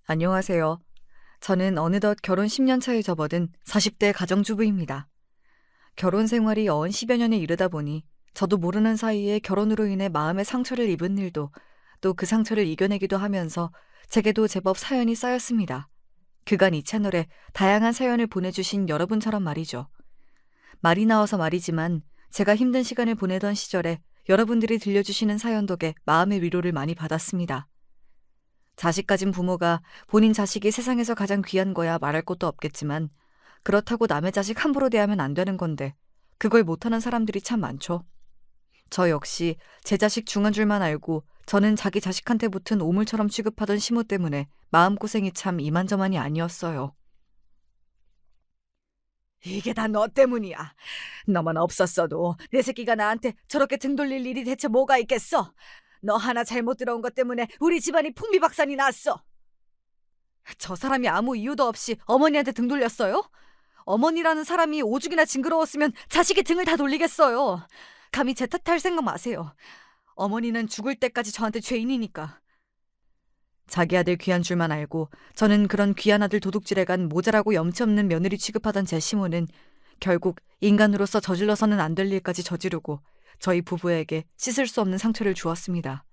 안녕하세요. 저는 어느덧 결혼 10년 차에 접어든 40대 가정주부입니다. 결혼 생활이 어언 10여 년에 이르다 보니 저도 모르는 사이에 결혼으로 인해 마음의 상처를 입은 일도 또 그 상처를 이겨내기도 하면서 제게도 제법 사연이 쌓였습니다. 그간 이 채널에 다양한 사연을 보내주신 여러분처럼 말이죠. 말이 나와서 말이지만 제가 힘든 시간을 보내던 시절에 여러분들이 들려주시는 사연 덕에 마음의 위로를 많이 받았습니다. 자식 가진 부모가 본인 자식이 세상에서 가장 귀한 거야 말할 것도 없겠지만 그렇다고 남의 자식 함부로 대하면 안 되는 건데 그걸 못하는 사람들이 참 많죠. 저 역시 제 자식 중한 줄만 알고 저는 자기 자식한테 붙은 오물처럼 취급하던 시모 때문에 마음고생이 참 이만저만이 아니었어요. 이게 다 너 때문이야. 너만 없었어도 내 새끼가 나한테 저렇게 등 돌릴 일이 대체 뭐가 있겠어? 너 하나 잘못 들어온 것 때문에 우리 집안이 풍비박산이 났어. 저 사람이 아무 이유도 없이 어머니한테 등 돌렸어요? 어머니라는 사람이 오죽이나 징그러웠으면 자식이 등을 다 돌리겠어요. 감히 제 탓할 생각 마세요. 어머니는 죽을 때까지 저한테 죄인이니까. 자기 아들 귀한 줄만 알고 저는 그런 귀한 아들 도둑질해간 모자라고 염치 없는 며느리 취급하던 제 시모는 결국 인간으로서 저질러서는 안 될 일까지 저지르고 저희 부부에게 씻을 수 없는 상처를 주었습니다.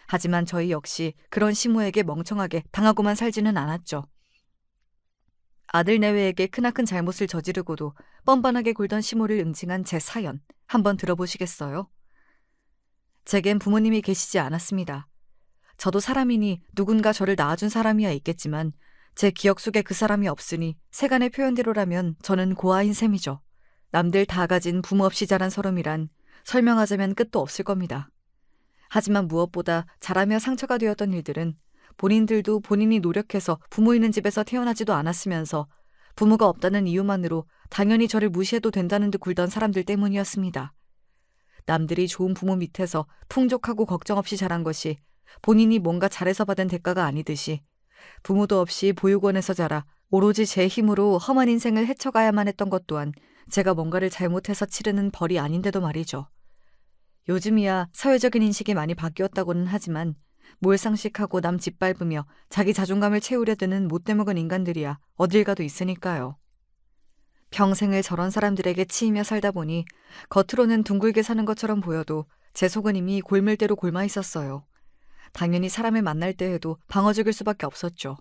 하지만 저희 역시 그런 시모에게 멍청하게 당하고만 살지는 않았죠. 아들 내외에게 크나큰 잘못을 저지르고도 뻔뻔하게 굴던 시모를 응징한 제 사연 한번 들어보시겠어요? 제겐 부모님이 계시지 않았습니다. 저도 사람이니 누군가 저를 낳아준 사람이야 있겠지만 제 기억 속에 그 사람이 없으니 세간의 표현대로라면 저는 고아인 셈이죠. 남들 다 가진 부모 없이 자란 서름이란 설명하자면 끝도 없을 겁니다. 하지만 무엇보다 자라며 상처가 되었던 일들은 본인들도 본인이 노력해서 부모 있는 집에서 태어나지도 않았으면서 부모가 없다는 이유만으로 당연히 저를 무시해도 된다는 듯 굴던 사람들 때문이었습니다. 남들이 좋은 부모 밑에서 풍족하고 걱정 없이 자란 것이 본인이 뭔가 잘해서 받은 대가가 아니듯이 부모도 없이 보육원에서 자라 오로지 제 힘으로 험한 인생을 헤쳐가야만 했던 것 또한 제가 뭔가를 잘못해서 치르는 벌이 아닌데도 말이죠. 요즘이야 사회적인 인식이 많이 바뀌었다고는 하지만 몰상식하고 남 짓밟으며 자기 자존감을 채우려 드는 못되먹은 인간들이야 어딜 가도 있으니까요. 평생을 저런 사람들에게 치이며 살다 보니 겉으로는 둥글게 사는 것처럼 보여도 제 속은 이미 골밀대로 골마 있었어요. 당연히 사람을 만날 때에도 방어적일 수밖에 없었죠.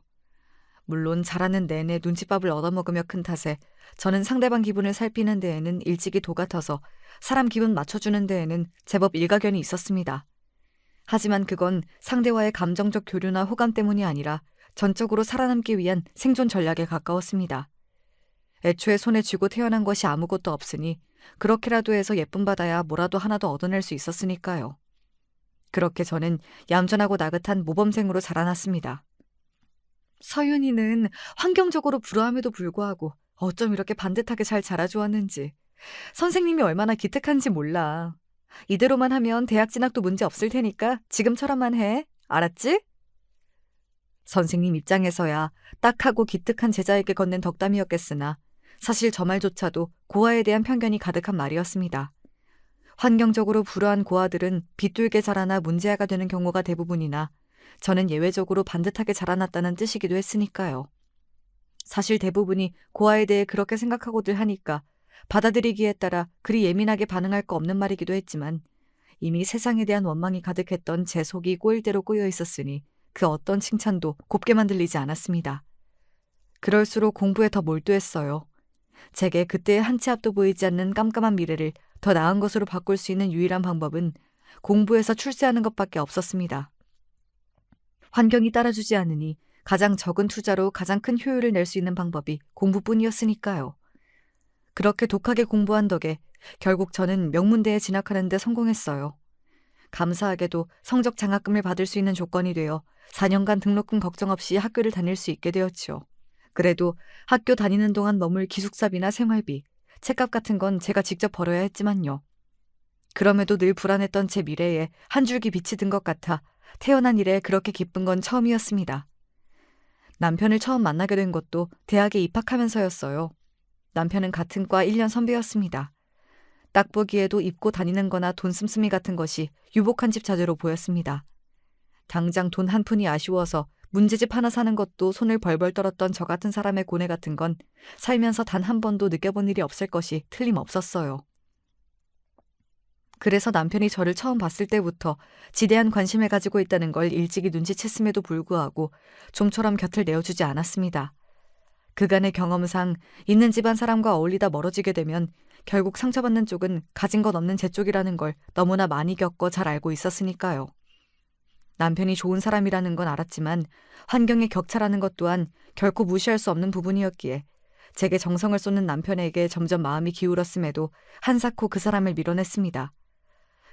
물론 자라는 내내 눈칫밥을 얻어먹으며 큰 탓에 저는 상대방 기분을 살피는 데에는 일찍이 도 같아서 사람 기분 맞춰주는 데에는 제법 일가견이 있었습니다. 하지만 그건 상대와의 감정적 교류나 호감 때문이 아니라 전적으로 살아남기 위한 생존 전략에 가까웠습니다. 애초에 손에 쥐고 태어난 것이 아무것도 없으니 그렇게라도 해서 예쁨 받아야 뭐라도 하나도 얻어낼 수 있었으니까요. 그렇게 저는 얌전하고 나긋한 모범생으로 자라났습니다. 서윤이는 환경적으로 불우함에도 불구하고 어쩜 이렇게 반듯하게 잘 자라주었는지. 선생님이 얼마나 기특한지 몰라. 이대로만 하면 대학 진학도 문제 없을 테니까 지금처럼만 해. 알았지? 선생님 입장에서야 딱하고 기특한 제자에게 건넨 덕담이었겠으나 사실 저 말조차도 고아에 대한 편견이 가득한 말이었습니다. 환경적으로 불우한 고아들은 비뚤게 자라나 문제아가 되는 경우가 대부분이나 저는 예외적으로 반듯하게 자라났다는 뜻이기도 했으니까요. 사실 대부분이 고아에 대해 그렇게 생각하고들 하니까 받아들이기에 따라 그리 예민하게 반응할 거 없는 말이기도 했지만 이미 세상에 대한 원망이 가득했던 제 속이 꼬일 대로 꼬여 있었으니 그 어떤 칭찬도 곱게만 들리지 않았습니다. 그럴수록 공부에 더 몰두했어요. 제게 그때의 한 치 앞도 보이지 않는 깜깜한 미래를 더 나은 것으로 바꿀 수 있는 유일한 방법은 공부에서 출세하는 것밖에 없었습니다. 환경이 따라주지 않으니 가장 적은 투자로 가장 큰 효율을 낼 수 있는 방법이 공부뿐이었으니까요. 그렇게 독하게 공부한 덕에 결국 저는 명문대에 진학하는 데 성공했어요. 감사하게도 성적 장학금을 받을 수 있는 조건이 되어 4년간 등록금 걱정 없이 학교를 다닐 수 있게 되었지요. 그래도 학교 다니는 동안 머물 기숙사비나 생활비, 책값 같은 건 제가 직접 벌어야 했지만요. 그럼에도 늘 불안했던 제 미래에 한 줄기 빛이 든 것 같아 태어난 이래 그렇게 기쁜 건 처음이었습니다. 남편을 처음 만나게 된 것도 대학에 입학하면서였어요. 남편은 같은 과 1년 선배였습니다. 딱 보기에도 입고 다니는 거나 돈 씀씀이 같은 것이 유복한 집 자재로 보였습니다. 당장 돈 한 푼이 아쉬워서 문제집 하나 사는 것도 손을 벌벌 떨었던 저 같은 사람의 고뇌 같은 건 살면서 단 한 번도 느껴본 일이 없을 것이 틀림없었어요. 그래서 남편이 저를 처음 봤을 때부터 지대한 관심을 가지고 있다는 걸 일찍이 눈치챘음에도 불구하고 좀처럼 곁을 내어주지 않았습니다. 그간의 경험상 있는 집안 사람과 어울리다 멀어지게 되면 결국 상처받는 쪽은 가진 것 없는 제 쪽이라는 걸 너무나 많이 겪어 잘 알고 있었으니까요. 남편이 좋은 사람이라는 건 알았지만 환경의 격차라는 것 또한 결코 무시할 수 없는 부분이었기에 제게 정성을 쏟는 남편에게 점점 마음이 기울었음에도 한사코 그 사람을 밀어냈습니다.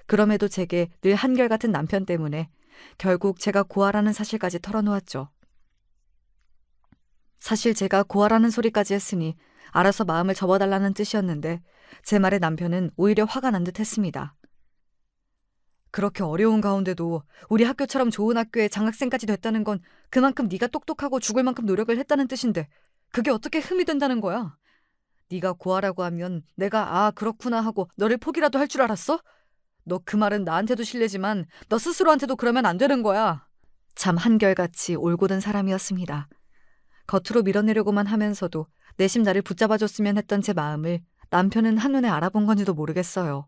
그럼에도 제게 늘 한결같은 남편 때문에 결국 제가 고아라는 사실까지 털어놓았죠. 사실 제가 고아라는 소리까지 했으니 알아서 마음을 접어달라는 뜻이었는데 제 말에 남편은 오히려 화가 난 듯 했습니다. 그렇게 어려운 가운데도 우리 학교처럼 좋은 학교에 장학생까지 됐다는 건 그만큼 네가 똑똑하고 죽을 만큼 노력을 했다는 뜻인데 그게 어떻게 흠이 된다는 거야? 네가 고아라고 하면 내가 아 그렇구나 하고 너를 포기라도 할 줄 알았어? 너 그 말은 나한테도 실례지만 너 스스로한테도 그러면 안 되는 거야. 참 한결같이 올곧은 사람이었습니다. 겉으로 밀어내려고만 하면서도 내심 나를 붙잡아줬으면 했던 제 마음을 남편은 한눈에 알아본 건지도 모르겠어요.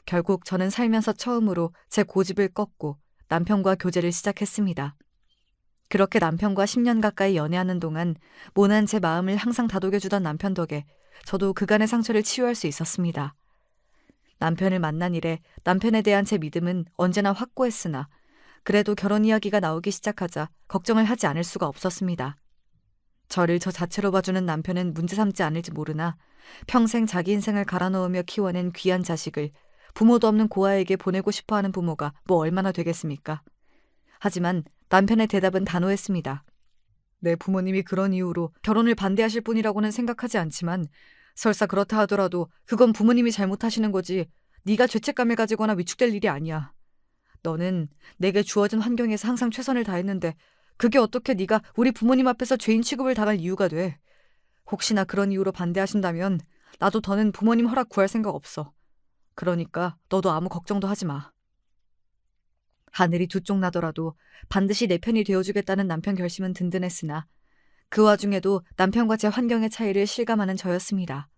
결국 저는 살면서 처음으로 제 고집을 꺾고 남편과 교제를 시작했습니다. 그렇게 남편과 10년 가까이 연애하는 동안 모난 제 마음을 항상 다독여주던 남편 덕에 저도 그간의 상처를 치유할 수 있었습니다. 남편을 만난 이래 남편에 대한 제 믿음은 언제나 확고했으나 그래도 결혼 이야기가 나오기 시작하자 걱정을 하지 않을 수가 없었습니다. 저를 저 자체로 봐주는 남편은 문제 삼지 않을지 모르나 평생 자기 인생을 갈아넣으며 키워낸 귀한 자식을 부모도 없는 고아에게 보내고 싶어하는 부모가 뭐 얼마나 되겠습니까? 하지만 남편의 대답은 단호했습니다. 내 부모님이 그런 이유로 결혼을 반대하실 분이라고는 생각하지 않지만 설사 그렇다 하더라도 그건 부모님이 잘못하시는 거지 네가 죄책감을 가지거나 위축될 일이 아니야. 너는 내게 주어진 환경에서 항상 최선을 다했는데 그게 어떻게 네가 우리 부모님 앞에서 죄인 취급을 당할 이유가 돼. 혹시나 그런 이유로 반대하신다면 나도 더는 부모님 허락 구할 생각 없어. 그러니까 너도 아무 걱정도 하지 마. 하늘이 두 쪽 나더라도 반드시 내 편이 되어주겠다는 남편 결심은 든든했으나 그 와중에도 남편과 제 환경의 차이를 실감하는 저였습니다.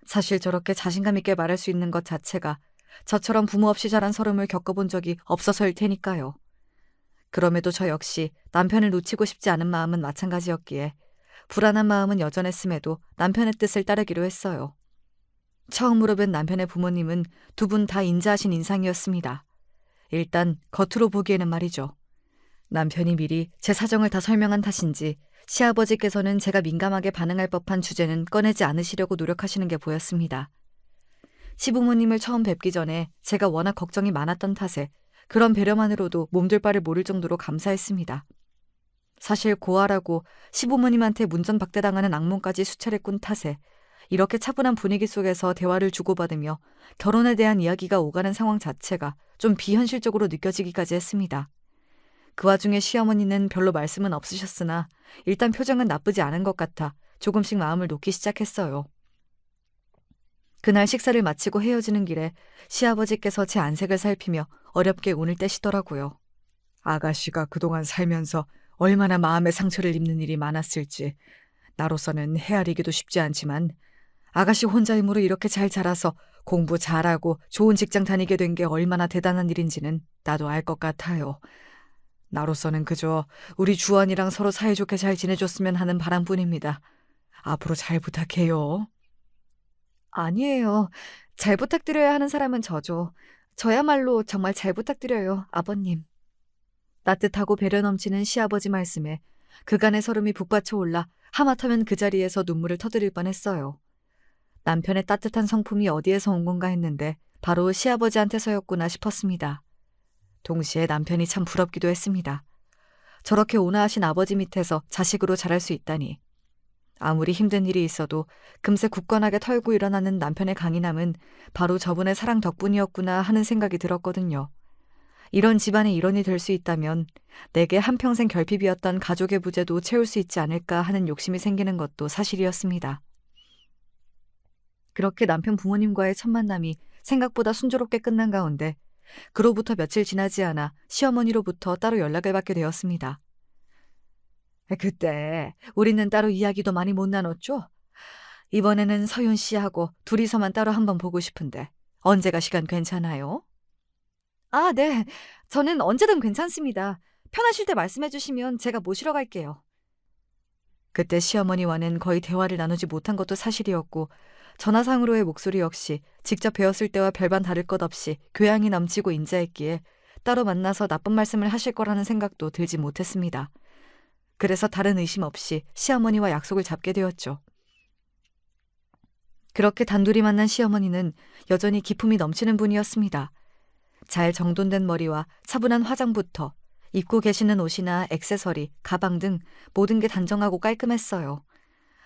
사실 저렇게 자신감 있게 말할 수 있는 것 자체가 저처럼 부모 없이 자란 서름을 겪어본 적이 없어서일 테니까요. 그럼에도 저 역시 남편을 놓치고 싶지 않은 마음은 마찬가지였기에 불안한 마음은 여전했음에도 남편의 뜻을 따르기로 했어요. 처음으로 뵌 남편의 부모님은 두 분 다 인자하신 인상이었습니다. 일단 겉으로 보기에는 말이죠. 남편이 미리 제 사정을 다 설명한 탓인지 시아버지께서는 제가 민감하게 반응할 법한 주제는 꺼내지 않으시려고 노력하시는 게 보였습니다. 시부모님을 처음 뵙기 전에 제가 워낙 걱정이 많았던 탓에 그런 배려만으로도 몸둘 바를 모를 정도로 감사했습니다. 사실 고아라고 시부모님한테 문전박대당하는 악몽까지 수차례 꾼 탓에 이렇게 차분한 분위기 속에서 대화를 주고받으며 결혼에 대한 이야기가 오가는 상황 자체가 좀 비현실적으로 느껴지기까지 했습니다. 그 와중에 시어머니는 별로 말씀은 없으셨으나 일단 표정은 나쁘지 않은 것 같아 조금씩 마음을 놓기 시작했어요. 그날 식사를 마치고 헤어지는 길에 시아버지께서 제 안색을 살피며 어렵게 운을 떼시더라고요. 아가씨가 그동안 살면서 얼마나 마음의 상처를 입는 일이 많았을지 나로서는 헤아리기도 쉽지 않지만 아가씨 혼자 힘으로 이렇게 잘 자라서 공부 잘하고 좋은 직장 다니게 된 게 얼마나 대단한 일인지는 나도 알 것 같아요. 나로서는 그저 우리 주원이랑 서로 사이좋게 잘 지내줬으면 하는 바람뿐입니다. 앞으로 잘 부탁해요. 아니에요. 잘 부탁드려야 하는 사람은 저죠. 저야말로 정말 잘 부탁드려요, 아버님. 따뜻하고 배려 넘치는 시아버지 말씀에 그간의 설움이 북받쳐 올라 하마터면 그 자리에서 눈물을 터뜨릴 뻔했어요. 남편의 따뜻한 성품이 어디에서 온 건가 했는데 바로 시아버지한테서였구나 싶었습니다. 동시에 남편이 참 부럽기도 했습니다. 저렇게 온화하신 아버지 밑에서 자식으로 자랄 수 있다니. 아무리 힘든 일이 있어도 금세 굳건하게 털고 일어나는 남편의 강인함은 바로 저분의 사랑 덕분이었구나 하는 생각이 들었거든요. 이런 집안의 일원이 될 수 있다면 내게 한평생 결핍이었던 가족의 부재도 채울 수 있지 않을까 하는 욕심이 생기는 것도 사실이었습니다. 그렇게 남편 부모님과의 첫 만남이 생각보다 순조롭게 끝난 가운데 그로부터 며칠 지나지 않아 시어머니로부터 따로 연락을 받게 되었습니다. 그때 우리는 따로 이야기도 많이 못 나눴죠? 이번에는 서윤 씨하고 둘이서만 따로 한번 보고 싶은데 언제가 시간 괜찮아요? 아, 네. 저는 언제든 괜찮습니다. 편하실 때 말씀해 주시면 제가 모시러 갈게요. 그때 시어머니와는 거의 대화를 나누지 못한 것도 사실이었고 전화상으로의 목소리 역시 직접 뵈었을 때와 별반 다를 것 없이 교양이 넘치고 인자했기에 따로 만나서 나쁜 말씀을 하실 거라는 생각도 들지 못했습니다. 그래서 다른 의심 없이 시어머니와 약속을 잡게 되었죠. 그렇게 단둘이 만난 시어머니는 여전히 기품이 넘치는 분이었습니다. 잘 정돈된 머리와 차분한 화장부터 입고 계시는 옷이나 액세서리, 가방 등 모든 게 단정하고 깔끔했어요.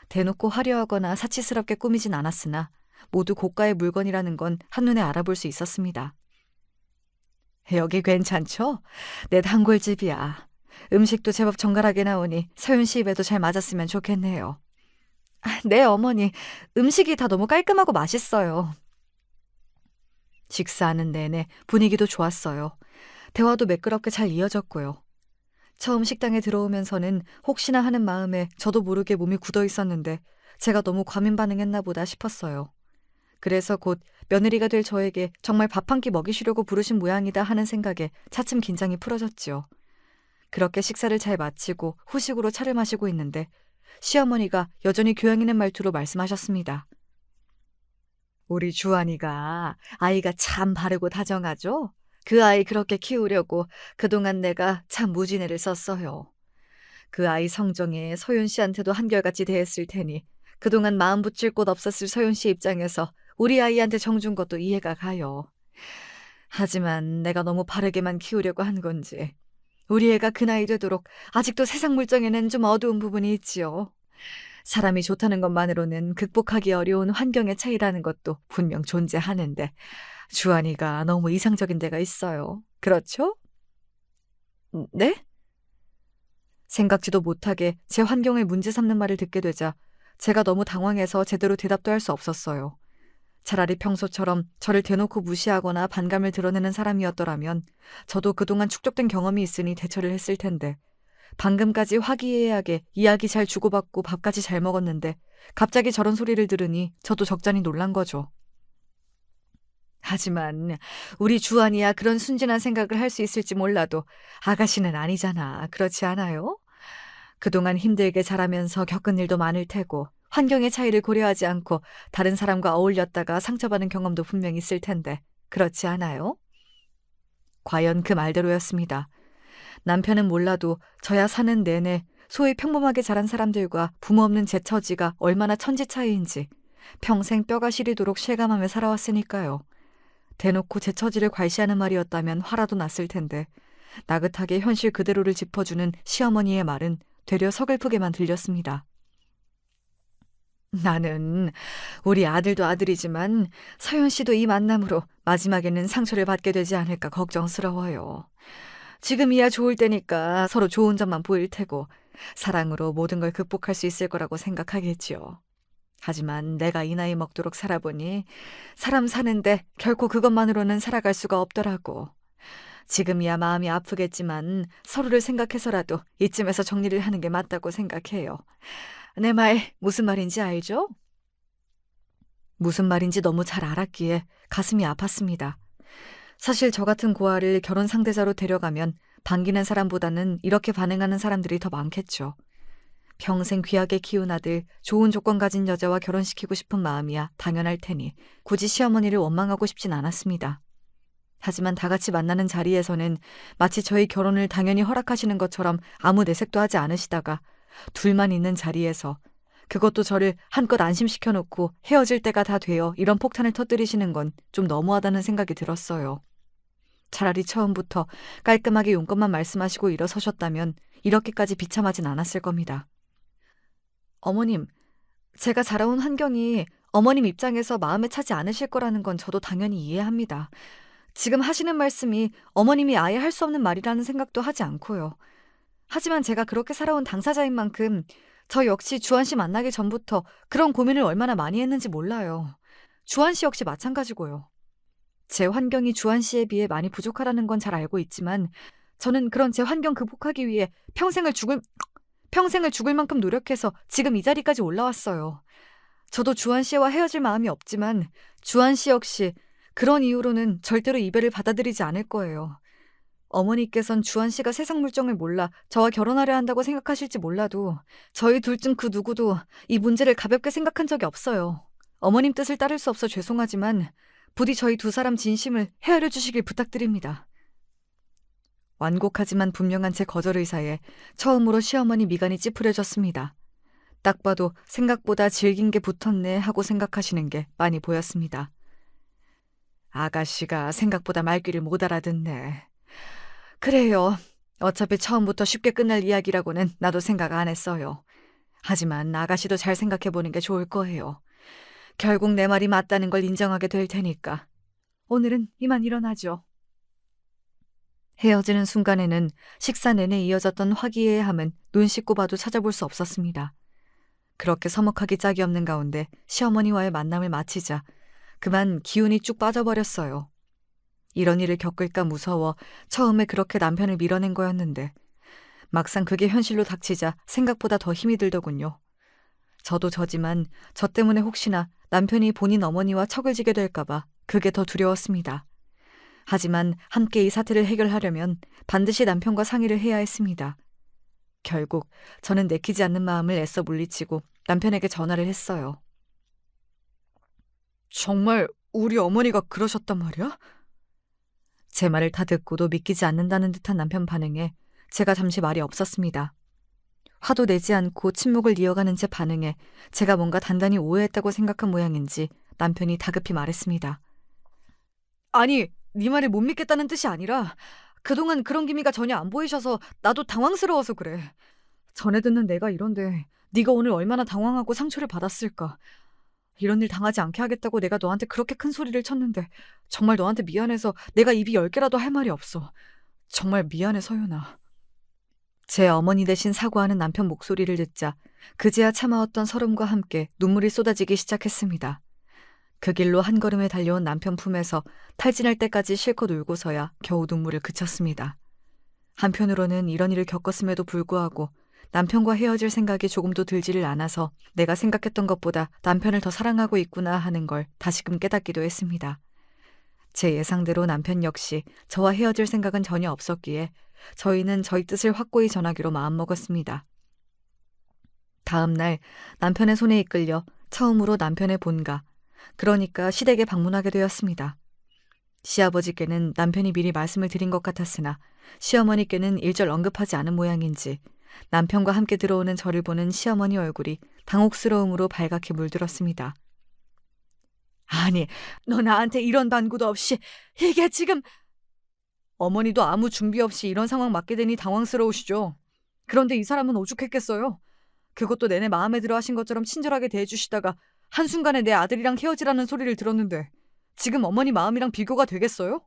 대놓고 화려하거나 사치스럽게 꾸미진 않았으나 모두 고가의 물건이라는 건 한눈에 알아볼 수 있었습니다. 여기 괜찮죠? 내 단골집이야. 음식도 제법 정갈하게 나오니 서윤 씨 입에도 잘 맞았으면 좋겠네요. 네, 어머니. 음식이 다 너무 깔끔하고 맛있어요. 식사하는 내내 분위기도 좋았어요. 대화도 매끄럽게 잘 이어졌고요. 처음 식당에 들어오면서는 혹시나 하는 마음에 저도 모르게 몸이 굳어 있었는데 제가 너무 과민 반응했나 보다 싶었어요. 그래서 곧 며느리가 될 저에게 정말 밥 한 끼 먹이시려고 부르신 모양이다 하는 생각에 차츰 긴장이 풀어졌지요. 그렇게 식사를 잘 마치고 후식으로 차를 마시고 있는데 시어머니가 여전히 교양 있는 말투로 말씀하셨습니다. 우리 주한이가 아이가 참 바르고 다정하죠? 그 아이 그렇게 키우려고 그동안 내가 참 무진애를 썼어요. 그 아이 성정에 서윤 씨한테도 한결같이 대했을 테니 그동안 마음 붙일 곳 없었을 서윤 씨 입장에서 우리 아이한테 정준 것도 이해가 가요. 하지만 내가 너무 바르게만 키우려고 한 건지 우리 애가 그 나이 되도록 아직도 세상 물정에는 좀 어두운 부분이 있지요. 사람이 좋다는 것만으로는 극복하기 어려운 환경의 차이라는 것도 분명 존재하는데 주한이가 너무 이상적인 데가 있어요. 그렇죠? 네? 생각지도 못하게 제 환경을 문제 삼는 말을 듣게 되자 제가 너무 당황해서 제대로 대답도 할 수 없었어요. 차라리 평소처럼 저를 대놓고 무시하거나 반감을 드러내는 사람이었더라면 저도 그동안 축적된 경험이 있으니 대처를 했을 텐데 방금까지 화기애애하게 이야기 잘 주고받고 밥까지 잘 먹었는데 갑자기 저런 소리를 들으니 저도 적잖이 놀란 거죠. 하지만 우리 주한이야 그런 순진한 생각을 할 수 있을지 몰라도 아가씨는 아니잖아. 그렇지 않아요? 그동안 힘들게 자라면서 겪은 일도 많을 테고 환경의 차이를 고려하지 않고 다른 사람과 어울렸다가 상처받은 경험도 분명 있을 텐데 그렇지 않아요? 과연 그 말대로였습니다. 남편은 몰라도 저야 사는 내내 소위 평범하게 자란 사람들과 부모 없는 제 처지가 얼마나 천지 차이인지 평생 뼈가 시리도록 실감하며 살아왔으니까요. 대놓고 제 처지를 괄시하는 말이었다면 화라도 났을 텐데 나긋하게 현실 그대로를 짚어주는 시어머니의 말은 되려 서글프게만 들렸습니다. 나는 우리 아들도 아들이지만 서윤 씨도 이 만남으로 마지막에는 상처를 받게 되지 않을까 걱정스러워요. 지금이야 좋을 때니까 서로 좋은 점만 보일 테고 사랑으로 모든 걸 극복할 수 있을 거라고 생각하겠지요. 하지만 내가 이 나이 먹도록 살아보니 사람 사는데 결코 그것만으로는 살아갈 수가 없더라고. 지금이야 마음이 아프겠지만 서로를 생각해서라도 이쯤에서 정리를 하는 게 맞다고 생각해요. 내 말 무슨 말인지 알죠? 무슨 말인지 너무 잘 알았기에 가슴이 아팠습니다. 사실 저 같은 고아를 결혼 상대자로 데려가면 반기는 사람보다는 이렇게 반응하는 사람들이 더 많겠죠. 평생 귀하게 키운 아들, 좋은 조건 가진 여자와 결혼시키고 싶은 마음이야 당연할 테니 굳이 시어머니를 원망하고 싶진 않았습니다. 하지만 다 같이 만나는 자리에서는 마치 저희 결혼을 당연히 허락하시는 것처럼 아무 내색도 하지 않으시다가 둘만 있는 자리에서 그것도 저를 한껏 안심시켜놓고 헤어질 때가 다 되어 이런 폭탄을 터뜨리시는 건 좀 너무하다는 생각이 들었어요. 차라리 처음부터 깔끔하게 용건만 말씀하시고 일어서셨다면 이렇게까지 비참하진 않았을 겁니다. 어머님, 제가 자라온 환경이 어머님 입장에서 마음에 차지 않으실 거라는 건 저도 당연히 이해합니다. 지금 하시는 말씀이 어머님이 아예 할 수 없는 말이라는 생각도 하지 않고요. 하지만 제가 그렇게 살아온 당사자인 만큼 저 역시 주한 씨 만나기 전부터 그런 고민을 얼마나 많이 했는지 몰라요. 주한 씨 역시 마찬가지고요. 제 환경이 주한 씨에 비해 많이 부족하다는 건 잘 알고 있지만 저는 그런 제 환경 극복하기 위해 평생을 죽을 만큼 노력해서 지금 이 자리까지 올라왔어요. 저도 주한 씨와 헤어질 마음이 없지만 주한 씨 역시 그런 이유로는 절대로 이별을 받아들이지 않을 거예요. 어머니께선 주한 씨가 세상 물정을 몰라 저와 결혼하려 한다고 생각하실지 몰라도 저희 둘 중 그 누구도 이 문제를 가볍게 생각한 적이 없어요. 어머님 뜻을 따를 수 없어 죄송하지만 부디 저희 두 사람 진심을 헤아려 주시길 부탁드립니다. 완곡하지만 분명한 제 거절 의사에 처음으로 시어머니 미간이 찌푸려졌습니다. 딱 봐도 생각보다 질긴 게 붙었네 하고 생각하시는 게 많이 보였습니다. 아가씨가 생각보다 말귀를 못 알아듣네. 그래요. 어차피 처음부터 쉽게 끝날 이야기라고는 나도 생각 안 했어요. 하지만 아가씨도 잘 생각해보는 게 좋을 거예요. 결국 내 말이 맞다는 걸 인정하게 될 테니까. 오늘은 이만 일어나죠. 헤어지는 순간에는 식사 내내 이어졌던 화기애애함은 눈 씻고 봐도 찾아볼 수 없었습니다. 그렇게 서먹하기 짝이 없는 가운데 시어머니와의 만남을 마치자 그만 기운이 쭉 빠져버렸어요. 이런 일을 겪을까 무서워 처음에 그렇게 남편을 밀어낸 거였는데 막상 그게 현실로 닥치자 생각보다 더 힘이 들더군요. 저도 저지만 저 때문에 혹시나 남편이 본인 어머니와 척을 지게 될까봐 그게 더 두려웠습니다. 하지만 함께 이 사태를 해결하려면 반드시 남편과 상의를 해야 했습니다. 결국 저는 내키지 않는 마음을 애써 물리치고 남편에게 전화를 했어요. 정말 우리 어머니가 그러셨단 말이야? 제 말을 다 듣고도 믿기지 않는다는 듯한 남편 반응에 제가 잠시 말이 없었습니다. 화도 내지 않고 침묵을 이어가는 제 반응에 제가 뭔가 단단히 오해했다고 생각한 모양인지 남편이 다급히 말했습니다. 아니, 네 말을 못 믿겠다는 뜻이 아니라 그동안 그런 기미가 전혀 안 보이셔서 나도 당황스러워서 그래. 전에 듣는 내가 이런데 네가 오늘 얼마나 당황하고 상처를 받았을까. 이런 일 당하지 않게 하겠다고 내가 너한테 그렇게 큰 소리를 쳤는데 정말 너한테 미안해서 내가 입이 10개라도 할 말이 없어. 정말 미안해, 서윤아. 제 어머니 대신 사과하는 남편 목소리를 듣자 그제야 참아왔던 서름과 함께 눈물이 쏟아지기 시작했습니다. 그 길로 한 걸음에 달려온 남편 품에서 탈진할 때까지 실컷 울고서야 겨우 눈물을 그쳤습니다. 한편으로는 이런 일을 겪었음에도 불구하고 남편과 헤어질 생각이 조금도 들지를 않아서 내가 생각했던 것보다 남편을 더 사랑하고 있구나 하는 걸 다시금 깨닫기도 했습니다. 제 예상대로 남편 역시 저와 헤어질 생각은 전혀 없었기에 저희는 저희 뜻을 확고히 전하기로 마음먹었습니다. 다음 날 남편의 손에 이끌려 처음으로 남편의 본가, 그러니까 시댁에 방문하게 되었습니다. 시아버지께는 남편이 미리 말씀을 드린 것 같았으나 시어머니께는 일절 언급하지 않은 모양인지 남편과 함께 들어오는 저를 보는 시어머니 얼굴이 당혹스러움으로 발갛게 물들었습니다. 아니, 너 나한테 이런 반구도 없이 이게 지금... 어머니도 아무 준비 없이 이런 상황 맞게 되니 당황스러우시죠. 그런데 이 사람은 오죽했겠어요. 그것도 내내 마음에 들어 하신 것처럼 친절하게 대해주시다가 한순간에 내 아들이랑 헤어지라는 소리를 들었는데 지금 어머니 마음이랑 비교가 되겠어요?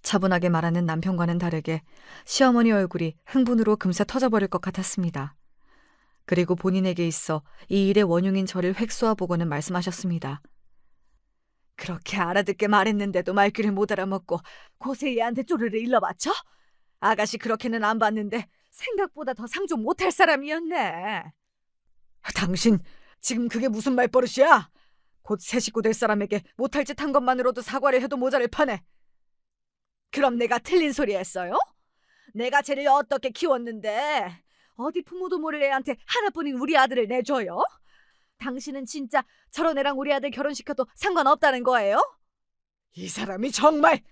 차분하게 말하는 남편과는 다르게 시어머니 얼굴이 흥분으로 금세 터져버릴 것 같았습니다. 그리고 본인에게 있어 이 일의 원흉인 저를 획수해보고는 말씀하셨습니다. 그렇게 알아듣게 말했는데도 말귀를 못 알아먹고 고세 얘한테 쪼르르 일러바쳐? 아가씨 그렇게는 안 봤는데 생각보다 더 상종 못할 사람이었네. 당신 지금 그게 무슨 말버릇이야? 곧 새 식구 될 사람에게 못할 짓 한 것만으로도 사과를 해도 모자랄 판에. 그럼 내가 틀린 소리 했어요? 내가 쟤를 어떻게 키웠는데 어디 부모도 모를 애한테 하나뿐인 우리 아들을 내줘요? 당신은 진짜 저런 애랑 우리 아들 결혼시켜도 상관없다는 거예요? 이 사람이 정말...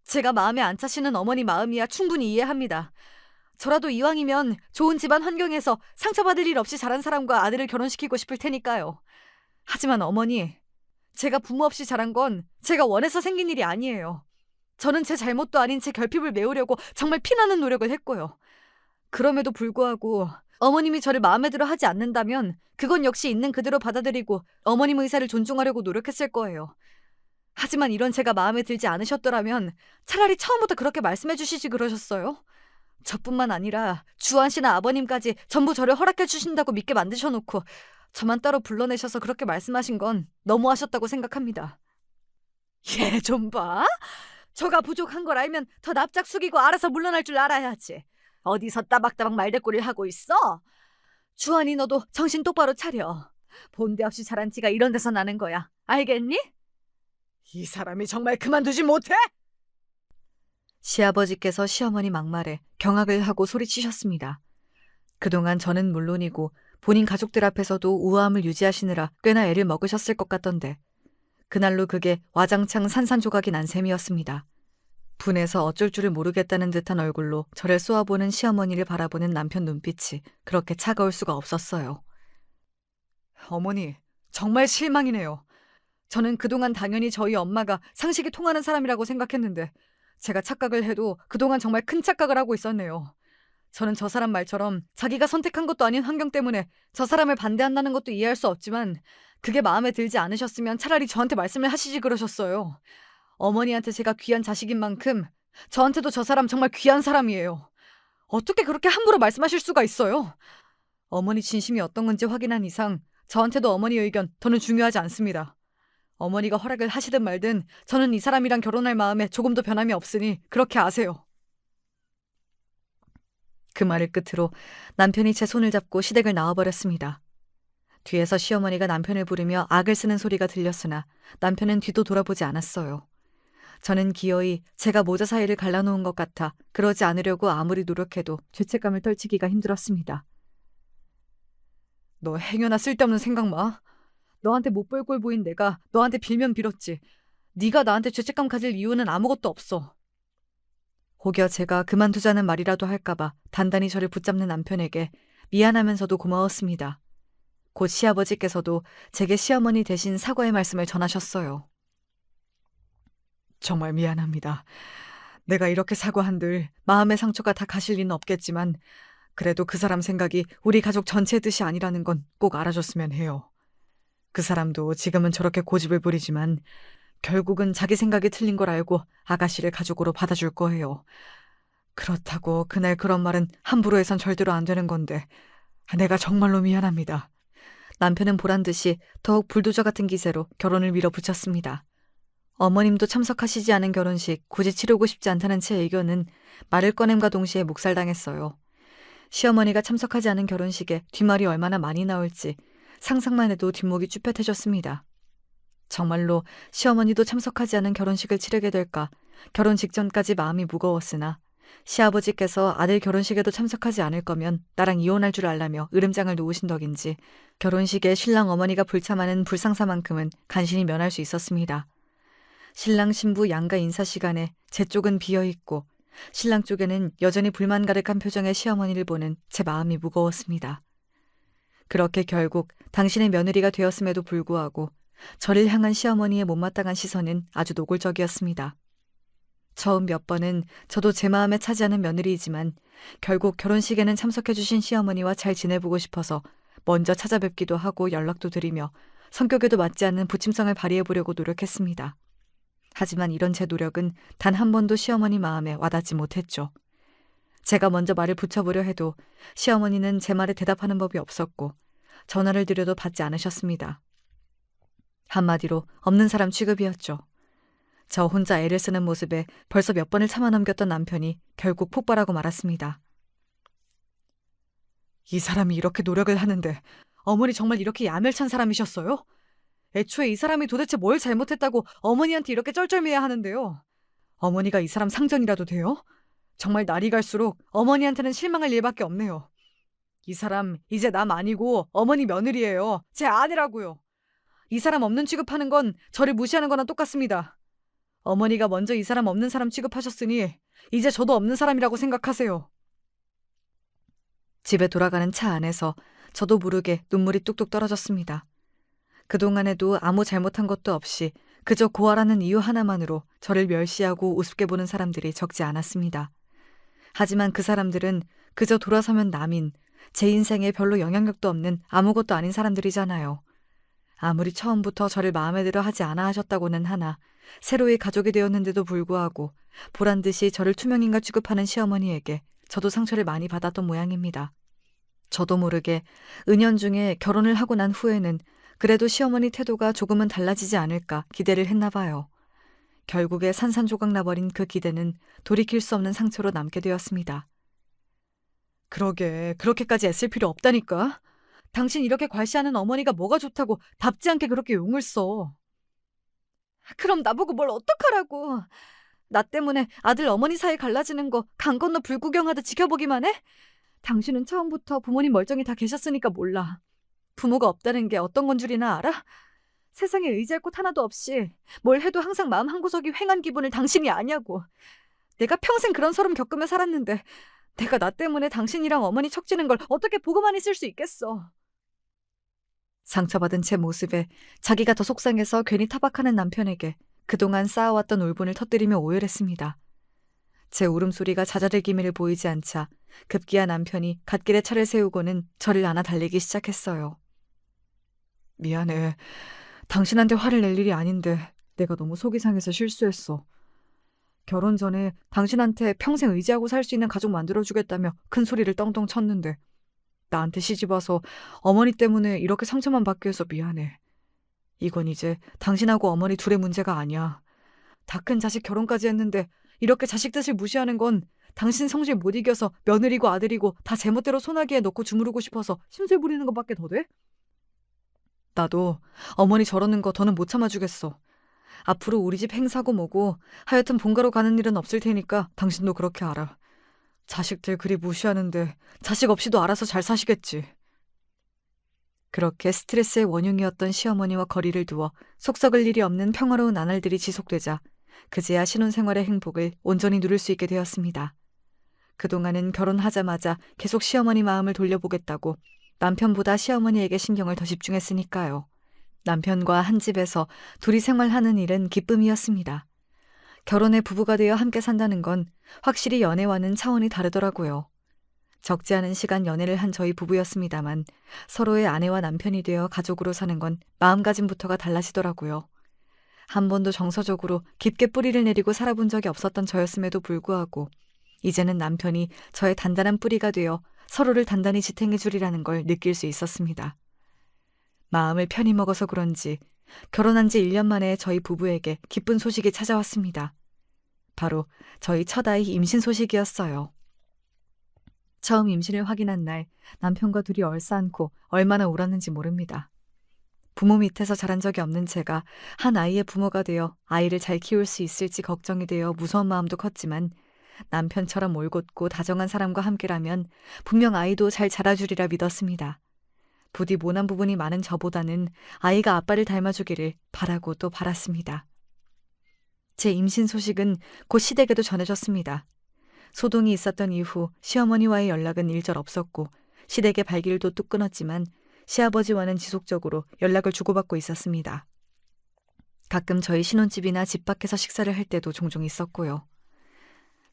제가 마음에 안 차시는 어머니 마음이야 충분히 이해합니다. 저라도 이왕이면 좋은 집안 환경에서 상처받을 일 없이 자란 사람과 아들을 결혼시키고 싶을 테니까요. 하지만 어머니, 제가 부모 없이 자란 건 제가 원해서 생긴 일이 아니에요. 저는 제 잘못도 아닌 제 결핍을 메우려고 정말 피나는 노력을 했고요. 그럼에도 불구하고 어머님이 저를 마음에 들어 하지 않는다면 그건 역시 있는 그대로 받아들이고 어머님 의사를 존중하려고 노력했을 거예요. 하지만 이런 제가 마음에 들지 않으셨더라면 차라리 처음부터 그렇게 말씀해 주시지 그러셨어요? 저뿐만 아니라 주한 씨나 아버님까지 전부 저를 허락해 주신다고 믿게 만드셔놓고 저만 따로 불러내셔서 그렇게 말씀하신 건 너무하셨다고 생각합니다. 얘 좀 봐. 저가 부족한 걸 알면 더 납작 숙이고 알아서 물러날 줄 알아야지. 어디서 따박따박 말대꾸를 하고 있어? 주환이 너도 정신 똑바로 차려. 본데 없이 자란 티가 이런 데서 나는 거야. 알겠니? 이 사람이 정말 그만두지 못해? 시아버지께서 시어머니 막말에 경악을 하고 소리치셨습니다. 그동안 저는 물론이고 본인 가족들 앞에서도 우아함을 유지하시느라 꽤나 애를 먹으셨을 것 같던데 그날로 그게 와장창 산산조각이 난 셈이었습니다. 분해서 어쩔 줄을 모르겠다는 듯한 얼굴로 저를 쏘아보는 시어머니를 바라보는 남편 눈빛이 그렇게 차가울 수가 없었어요. 어머니, 정말 실망이네요. 저는 그동안 당연히 저희 엄마가 상식이 통하는 사람이라고 생각했는데 제가 착각을 해도 그동안 정말 큰 착각을 하고 있었네요. 저는 저 사람 말처럼 자기가 선택한 것도 아닌 환경 때문에 저 사람을 반대한다는 것도 이해할 수 없지만 그게 마음에 들지 않으셨으면 차라리 저한테 말씀을 하시지 그러셨어요. 어머니한테 제가 귀한 자식인 만큼 저한테도 저 사람 정말 귀한 사람이에요. 어떻게 그렇게 함부로 말씀하실 수가 있어요? 어머니 진심이 어떤 건지 확인한 이상 저한테도 어머니 의견 더는 중요하지 않습니다. 어머니가 허락을 하시든 말든 저는 이 사람이랑 결혼할 마음에 조금도 변함이 없으니 그렇게 아세요. 그 말을 끝으로 남편이 제 손을 잡고 시댁을 나와버렸습니다. 뒤에서 시어머니가 남편을 부르며 악을 쓰는 소리가 들렸으나 남편은 뒤도 돌아보지 않았어요. 저는 기어이 제가 모자 사이를 갈라놓은 것 같아 그러지 않으려고 아무리 노력해도 죄책감을 떨치기가 힘들었습니다. 너 행여나 쓸데없는 생각 마. 너한테 못 볼 꼴 보인 내가 너한테 빌면 빌었지. 네가 나한테 죄책감 가질 이유는 아무것도 없어. 혹여 제가 그만두자는 말이라도 할까봐 단단히 저를 붙잡는 남편에게 미안하면서도 고마웠습니다. 곧 시아버지께서도 제게 시어머니 대신 사과의 말씀을 전하셨어요. 정말 미안합니다. 내가 이렇게 사과한들 마음의 상처가 다 가실 리는 없겠지만 그래도 그 사람 생각이 우리 가족 전체의 뜻이 아니라는 건 꼭 알아줬으면 해요. 그 사람도 지금은 저렇게 고집을 부리지만 결국은 자기 생각이 틀린 걸 알고 아가씨를 가족으로 받아줄 거예요. 그렇다고 그날 그런 말은 함부로 해선 절대로 안 되는 건데 내가 정말로 미안합니다. 남편은 보란듯이 더욱 불도저 같은 기세로 결혼을 밀어붙였습니다. 어머님도 참석하시지 않은 결혼식 굳이 치르고 싶지 않다는 제 의견은 말을 꺼냄과 동시에 묵살당했어요. 시어머니가 참석하지 않은 결혼식에 뒷말이 얼마나 많이 나올지 상상만 해도 뒷목이 쭈뼛해졌습니다. 정말로 시어머니도 참석하지 않은 결혼식을 치르게 될까 결혼 직전까지 마음이 무거웠으나 시아버지께서 아들 결혼식에도 참석하지 않을 거면 나랑 이혼할 줄 알라며 으름장을 놓으신 덕인지 결혼식에 신랑 어머니가 불참하는 불상사만큼은 간신히 면할 수 있었습니다. 신랑 신부 양가 인사 시간에 제 쪽은 비어있고 신랑 쪽에는 여전히 불만 가득한 표정의 시어머니를 보는 제 마음이 무거웠습니다. 그렇게 결국 당신의 며느리가 되었음에도 불구하고 저를 향한 시어머니의 못마땅한 시선은 아주 노골적이었습니다. 처음 몇 번은 저도 제 마음에 차지하는 며느리이지만 결국 결혼식에는 참석해주신 시어머니와 잘 지내보고 싶어서 먼저 찾아뵙기도 하고 연락도 드리며 성격에도 맞지 않는 부침성을 발휘해보려고 노력했습니다. 하지만 이런 제 노력은 단 한 번도 시어머니 마음에 와닿지 못했죠. 제가 먼저 말을 붙여보려 해도 시어머니는 제 말에 대답하는 법이 없었고 전화를 드려도 받지 않으셨습니다. 한마디로 없는 사람 취급이었죠. 저 혼자 애를 쓰는 모습에 벌써 몇 번을 참아 넘겼던 남편이 결국 폭발하고 말았습니다. 이 사람이 이렇게 노력을 하는데 어머니 정말 이렇게 야멸찬 사람이셨어요? 애초에 이 사람이 도대체 뭘 잘못했다고 어머니한테 이렇게 쩔쩔매야 하는데요. 어머니가 이 사람 상전이라도 돼요? 정말 날이 갈수록 어머니한테는 실망할 일밖에 없네요. 이 사람 이제 남 아니고 어머니 며느리예요. 제 아내라고요. 이 사람 없는 취급하는 건 저를 무시하는 거나 똑같습니다. 어머니가 먼저 이 사람 없는 사람 취급하셨으니 이제 저도 없는 사람이라고 생각하세요. 집에 돌아가는 차 안에서 저도 모르게 눈물이 뚝뚝 떨어졌습니다. 그동안에도 아무 잘못한 것도 없이 그저 고아라는 이유 하나만으로 저를 멸시하고 우습게 보는 사람들이 적지 않았습니다. 하지만 그 사람들은 그저 돌아서면 남인, 제 인생에 별로 영향력도 없는 아무것도 아닌 사람들이잖아요. 아무리 처음부터 저를 마음에 들어 하지 않아 하셨다고는 하나 새로이 가족이 되었는데도 불구하고 보란듯이 저를 투명인가 취급하는 시어머니에게 저도 상처를 많이 받았던 모양입니다. 저도 모르게 은연중에 결혼을 하고 난 후에는 그래도 시어머니 태도가 조금은 달라지지 않을까 기대를 했나 봐요. 결국에 산산조각 나버린 그 기대는 돌이킬 수 없는 상처로 남게 되었습니다. 그러게, 그렇게까지 애쓸 필요 없다니까. 당신 이렇게 괄시하는 어머니가 뭐가 좋다고 답지 않게 그렇게 용을 써. 그럼 나보고 뭘 어떡하라고. 나 때문에 아들 어머니 사이 갈라지는 거 강 건너 불구경하듯 지켜보기만 해? 당신은 처음부터 부모님 멀쩡히 다 계셨으니까 몰라. 부모가 없다는 게 어떤 건 줄이나 알아? 세상에 의지할 곳 하나도 없이 뭘 해도 항상 마음 한구석이 휑한 기분을 당신이 아냐고. 내가 평생 그런 서름 겪으며 살았는데 내가 나 때문에 당신이랑 어머니 척지는 걸 어떻게 보고만 있을 수 있겠어. 상처받은 제 모습에 자기가 더 속상해서 괜히 타박하는 남편에게 그동안 쌓아왔던 울분을 터뜨리며 오열했습니다. 제 울음소리가 자잘할 기미를 보이지 않자 급기야 남편이 갓길에 차를 세우고는 저를 안아 달래기 시작했어요. 미안해. 당신한테 화를 낼 일이 아닌데 내가 너무 속이 상해서 실수했어. 결혼 전에 당신한테 평생 의지하고 살 수 있는 가족 만들어주겠다며 큰 소리를 떵떵 쳤는데 나한테 시집와서 어머니 때문에 이렇게 상처만 받게 해서 미안해. 이건 이제 당신하고 어머니 둘의 문제가 아니야. 다 큰 자식 결혼까지 했는데 이렇게 자식 뜻을 무시하는 건 당신 성질 못 이겨서 며느리고 아들이고 다 제멋대로 손아귀에 넣고 주무르고 싶어서 심술 부리는 것밖에 더 돼? 나도 어머니 저러는 거 더는 못 참아주겠어. 앞으로 우리 집 행사고 뭐고 하여튼 본가로 가는 일은 없을 테니까 당신도 그렇게 알아. 자식들 그리 무시하는데 자식 없이도 알아서 잘 사시겠지. 그렇게 스트레스의 원흉이었던 시어머니와 거리를 두어 속 썩을 일이 없는 평화로운 나날들이 지속되자 그제야 신혼생활의 행복을 온전히 누릴 수 있게 되었습니다. 그동안은 결혼하자마자 계속 시어머니 마음을 돌려보겠다고 남편보다 시어머니에게 신경을 더 집중했으니까요. 남편과 한 집에서 둘이 생활하는 일은 기쁨이었습니다. 결혼해 부부가 되어 함께 산다는 건 확실히 연애와는 차원이 다르더라고요. 적지 않은 시간 연애를 한 저희 부부였습니다만 서로의 아내와 남편이 되어 가족으로 사는 건 마음가짐부터가 달라지더라고요. 한 번도 정서적으로 깊게 뿌리를 내리고 살아본 적이 없었던 저였음에도 불구하고 이제는 남편이 저의 단단한 뿌리가 되어 서로를 단단히 지탱해 주리라는 걸 느낄 수 있었습니다. 마음을 편히 먹어서 그런지 결혼한 지 1년 만에 저희 부부에게 기쁜 소식이 찾아왔습니다. 바로 저희 첫 아이 임신 소식이었어요. 처음 임신을 확인한 날 남편과 둘이 얼싸안고 얼마나 울었는지 모릅니다. 부모 밑에서 자란 적이 없는 제가 한 아이의 부모가 되어 아이를 잘 키울 수 있을지 걱정이 되어 무서운 마음도 컸지만 남편처럼 올곧고 다정한 사람과 함께라면 분명 아이도 잘 자라주리라 믿었습니다. 부디 모난 부분이 많은 저보다는 아이가 아빠를 닮아주기를 바라고 또 바랐습니다. 제 임신 소식은 곧 시댁에도 전해졌습니다. 소동이 있었던 이후 시어머니와의 연락은 일절 없었고 시댁의 발길도 뚝 끊었지만 시아버지와는 지속적으로 연락을 주고받고 있었습니다. 가끔 저희 신혼집이나 집 밖에서 식사를 할 때도 종종 있었고요.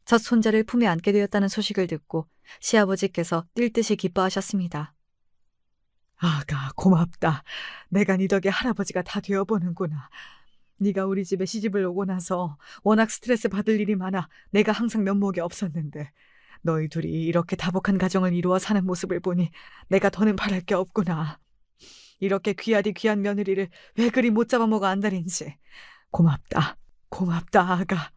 첫 손자를 품에 안게 되었다는 소식을 듣고 시아버지께서 뛸 듯이 기뻐하셨습니다. 아가, 고맙다. 내가 네 덕에 할아버지가 다 되어보는구나. 네가 우리 집에 시집을 오고 나서 워낙 스트레스 받을 일이 많아 내가 항상 면목이 없었는데 너희 둘이 이렇게 다복한 가정을 이루어 사는 모습을 보니 내가 더는 바랄 게 없구나. 이렇게 귀하디 귀한 며느리를 왜 그리 못 잡아먹어 안달인지. 고맙다. 고맙다, 아가.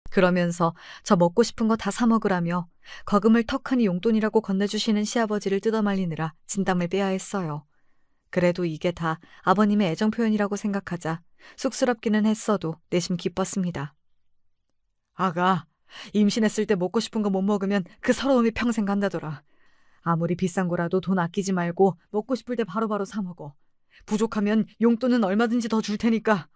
그러면서 저 먹고 싶은 거 다 사 먹으라며 거금을 턱하니 용돈이라고 건네주시는 시아버지를 뜯어말리느라 진땀을 빼야 했어요. 그래도 이게 다 아버님의 애정 표현이라고 생각하자 쑥스럽기는 했어도 내심 기뻤습니다. 아가, 임신했을 때 먹고 싶은 거 못 먹으면 그 서러움이 평생 간다더라. 아무리 비싼 거라도 돈 아끼지 말고 먹고 싶을 때 바로바로 사 먹어. 부족하면 용돈은 얼마든지 더 줄 테니까.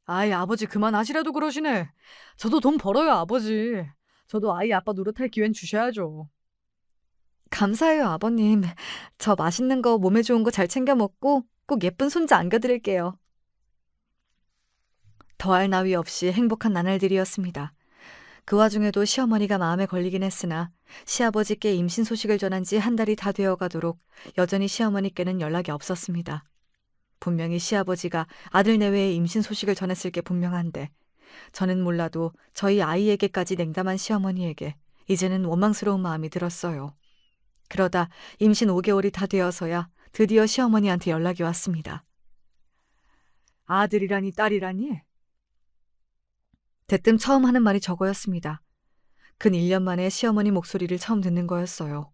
아이, 아버지 그만하시라도 그러시네. 저도 돈 벌어요, 아버지. 저도 아이 아빠 노릇할 기회는 주셔야죠. 감사해요, 아버님. 저 맛있는 거 몸에 좋은 거 잘 챙겨 먹고 꼭 예쁜 손자 안겨드릴게요. 더할 나위 없이 행복한 나날들이었습니다. 그 와중에도 시어머니가 마음에 걸리긴 했으나 시아버지께 임신 소식을 전한 지 한 달이 다 되어가도록 여전히 시어머니께는 연락이 없었습니다. 분명히 시아버지가 아들 내외의 임신 소식을 전했을 게 분명한데 저는 몰라도 저희 아이에게까지 냉담한 시어머니에게 이제는 원망스러운 마음이 들었어요. 그러다 임신 5개월이 다 되어서야 드디어 시어머니한테 연락이 왔습니다. 아들이라니 딸이라니? 대뜸 처음 하는 말이 저거였습니다. 근 1년 만에 시어머니 목소리를 처음 듣는 거였어요.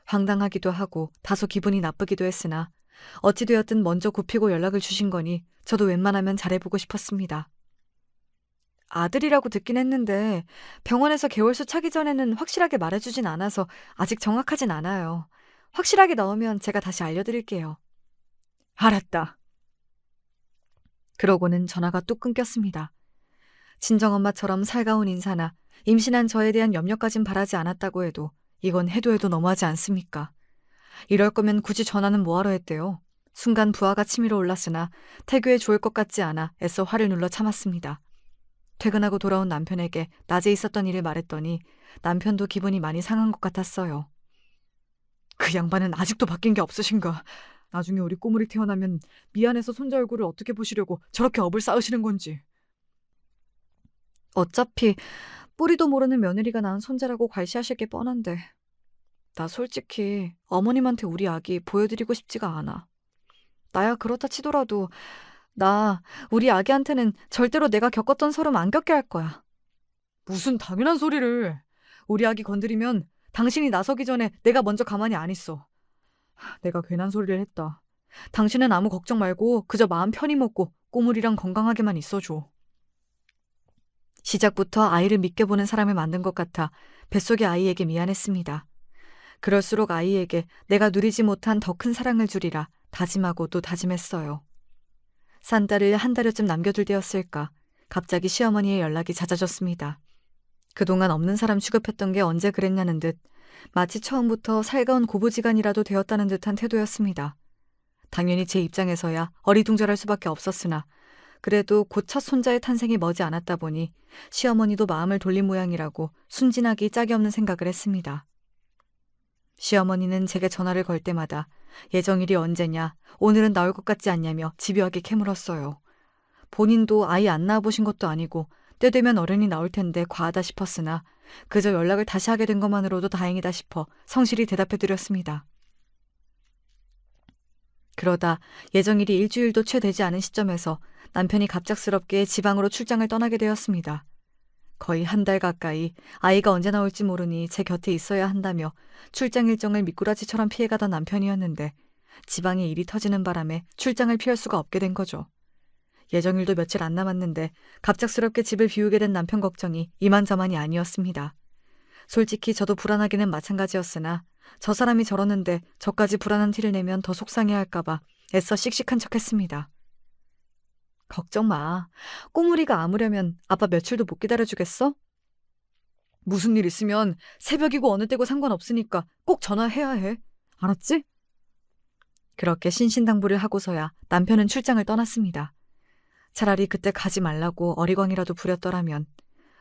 황당하기도 하고 다소 기분이 나쁘기도 했으나 어찌되었든 먼저 굽히고 연락을 주신 거니 저도 웬만하면 잘해보고 싶었습니다. 아들이라고 듣긴 했는데 병원에서 개월수 차기 전에는 확실하게 말해주진 않아서 아직 정확하진 않아요. 확실하게 나오면 제가 다시 알려드릴게요. 알았다. 그러고는 전화가 뚝 끊겼습니다. 친정엄마처럼 살가운 인사나 임신한 저에 대한 염려까진 바라지 않았다고 해도 이건 해도 너무하지 않습니까? 이럴 거면 굳이 전화는 뭐하러 했대요. 순간 부하가 치밀어 올랐으나 태교에 좋을 것 같지 않아 애써 화를 눌러 참았습니다. 퇴근하고 돌아온 남편에게 낮에 있었던 일을 말했더니 남편도 기분이 많이 상한 것 같았어요. 그 양반은 아직도 바뀐 게 없으신가? 나중에 우리 꼬물이 태어나면 미안해서 손자 얼굴을 어떻게 보시려고 저렇게 업을 쌓으시는 건지. 어차피 뿌리도 모르는 며느리가 낳은 손자라고 괄시하실 게 뻔한데 나 솔직히 어머님한테 우리 아기 보여드리고 싶지가 않아. 나야 그렇다 치더라도 나 우리 아기한테는 절대로 내가 겪었던 서름 안 겪게 할 거야. 무슨 당연한 소리를. 우리 아기 건드리면 당신이 나서기 전에 내가 먼저 가만히 안 있어. 내가 괜한 소리를 했다. 당신은 아무 걱정 말고 그저 마음 편히 먹고 꼬물이랑 건강하게만 있어줘. 시작부터 아이를 믿게 보는 사람을 만든 것 같아 뱃속의 아이에게 미안했습니다. 그럴수록 아이에게 내가 누리지 못한 더 큰 사랑을 주리라 다짐하고 또 다짐했어요. 산 딸을 한 달여쯤 남겨둘 때였을까 갑자기 시어머니의 연락이 잦아졌습니다. 그동안 없는 사람 취급했던 게 언제 그랬냐는 듯 마치 처음부터 살가운 고부지간이라도 되었다는 듯한 태도였습니다. 당연히 제 입장에서야 어리둥절할 수밖에 없었으나 그래도 곧 첫 손자의 탄생이 머지 않았다 보니 시어머니도 마음을 돌린 모양이라고 순진하기 짝이 없는 생각을 했습니다. 시어머니는 제게 전화를 걸 때마다 예정일이 언제냐, 오늘은 나올 것 같지 않냐며 집요하게 캐물었어요. 본인도 아이 안 낳아보신 것도 아니고 때 되면 어른이 나올 텐데 과하다 싶었으나 그저 연락을 다시 하게 된 것만으로도 다행이다 싶어 성실히 대답해드렸습니다. 그러다 예정일이 일주일도 채 되지 않은 시점에서 남편이 갑작스럽게 지방으로 출장을 떠나게 되었습니다. 거의 한 달 가까이 아이가 언제 나올지 모르니 제 곁에 있어야 한다며 출장 일정을 미꾸라지처럼 피해가던 남편이었는데 지방에 일이 터지는 바람에 출장을 피할 수가 없게 된 거죠. 예정일도 며칠 안 남았는데 갑작스럽게 집을 비우게 된 남편 걱정이 이만저만이 아니었습니다. 솔직히 저도 불안하기는 마찬가지였으나 저 사람이 저러는데 저까지 불안한 티를 내면 더 속상해할까봐 애써 씩씩한 척했습니다. 걱정 마. 꼬물이가 아무려면 아빠 며칠도 못 기다려주겠어? 무슨 일 있으면 새벽이고 어느 때고 상관없으니까 꼭 전화해야 해. 알았지? 그렇게 신신당부를 하고서야 남편은 출장을 떠났습니다. 차라리 그때 가지 말라고 어리광이라도 부렸더라면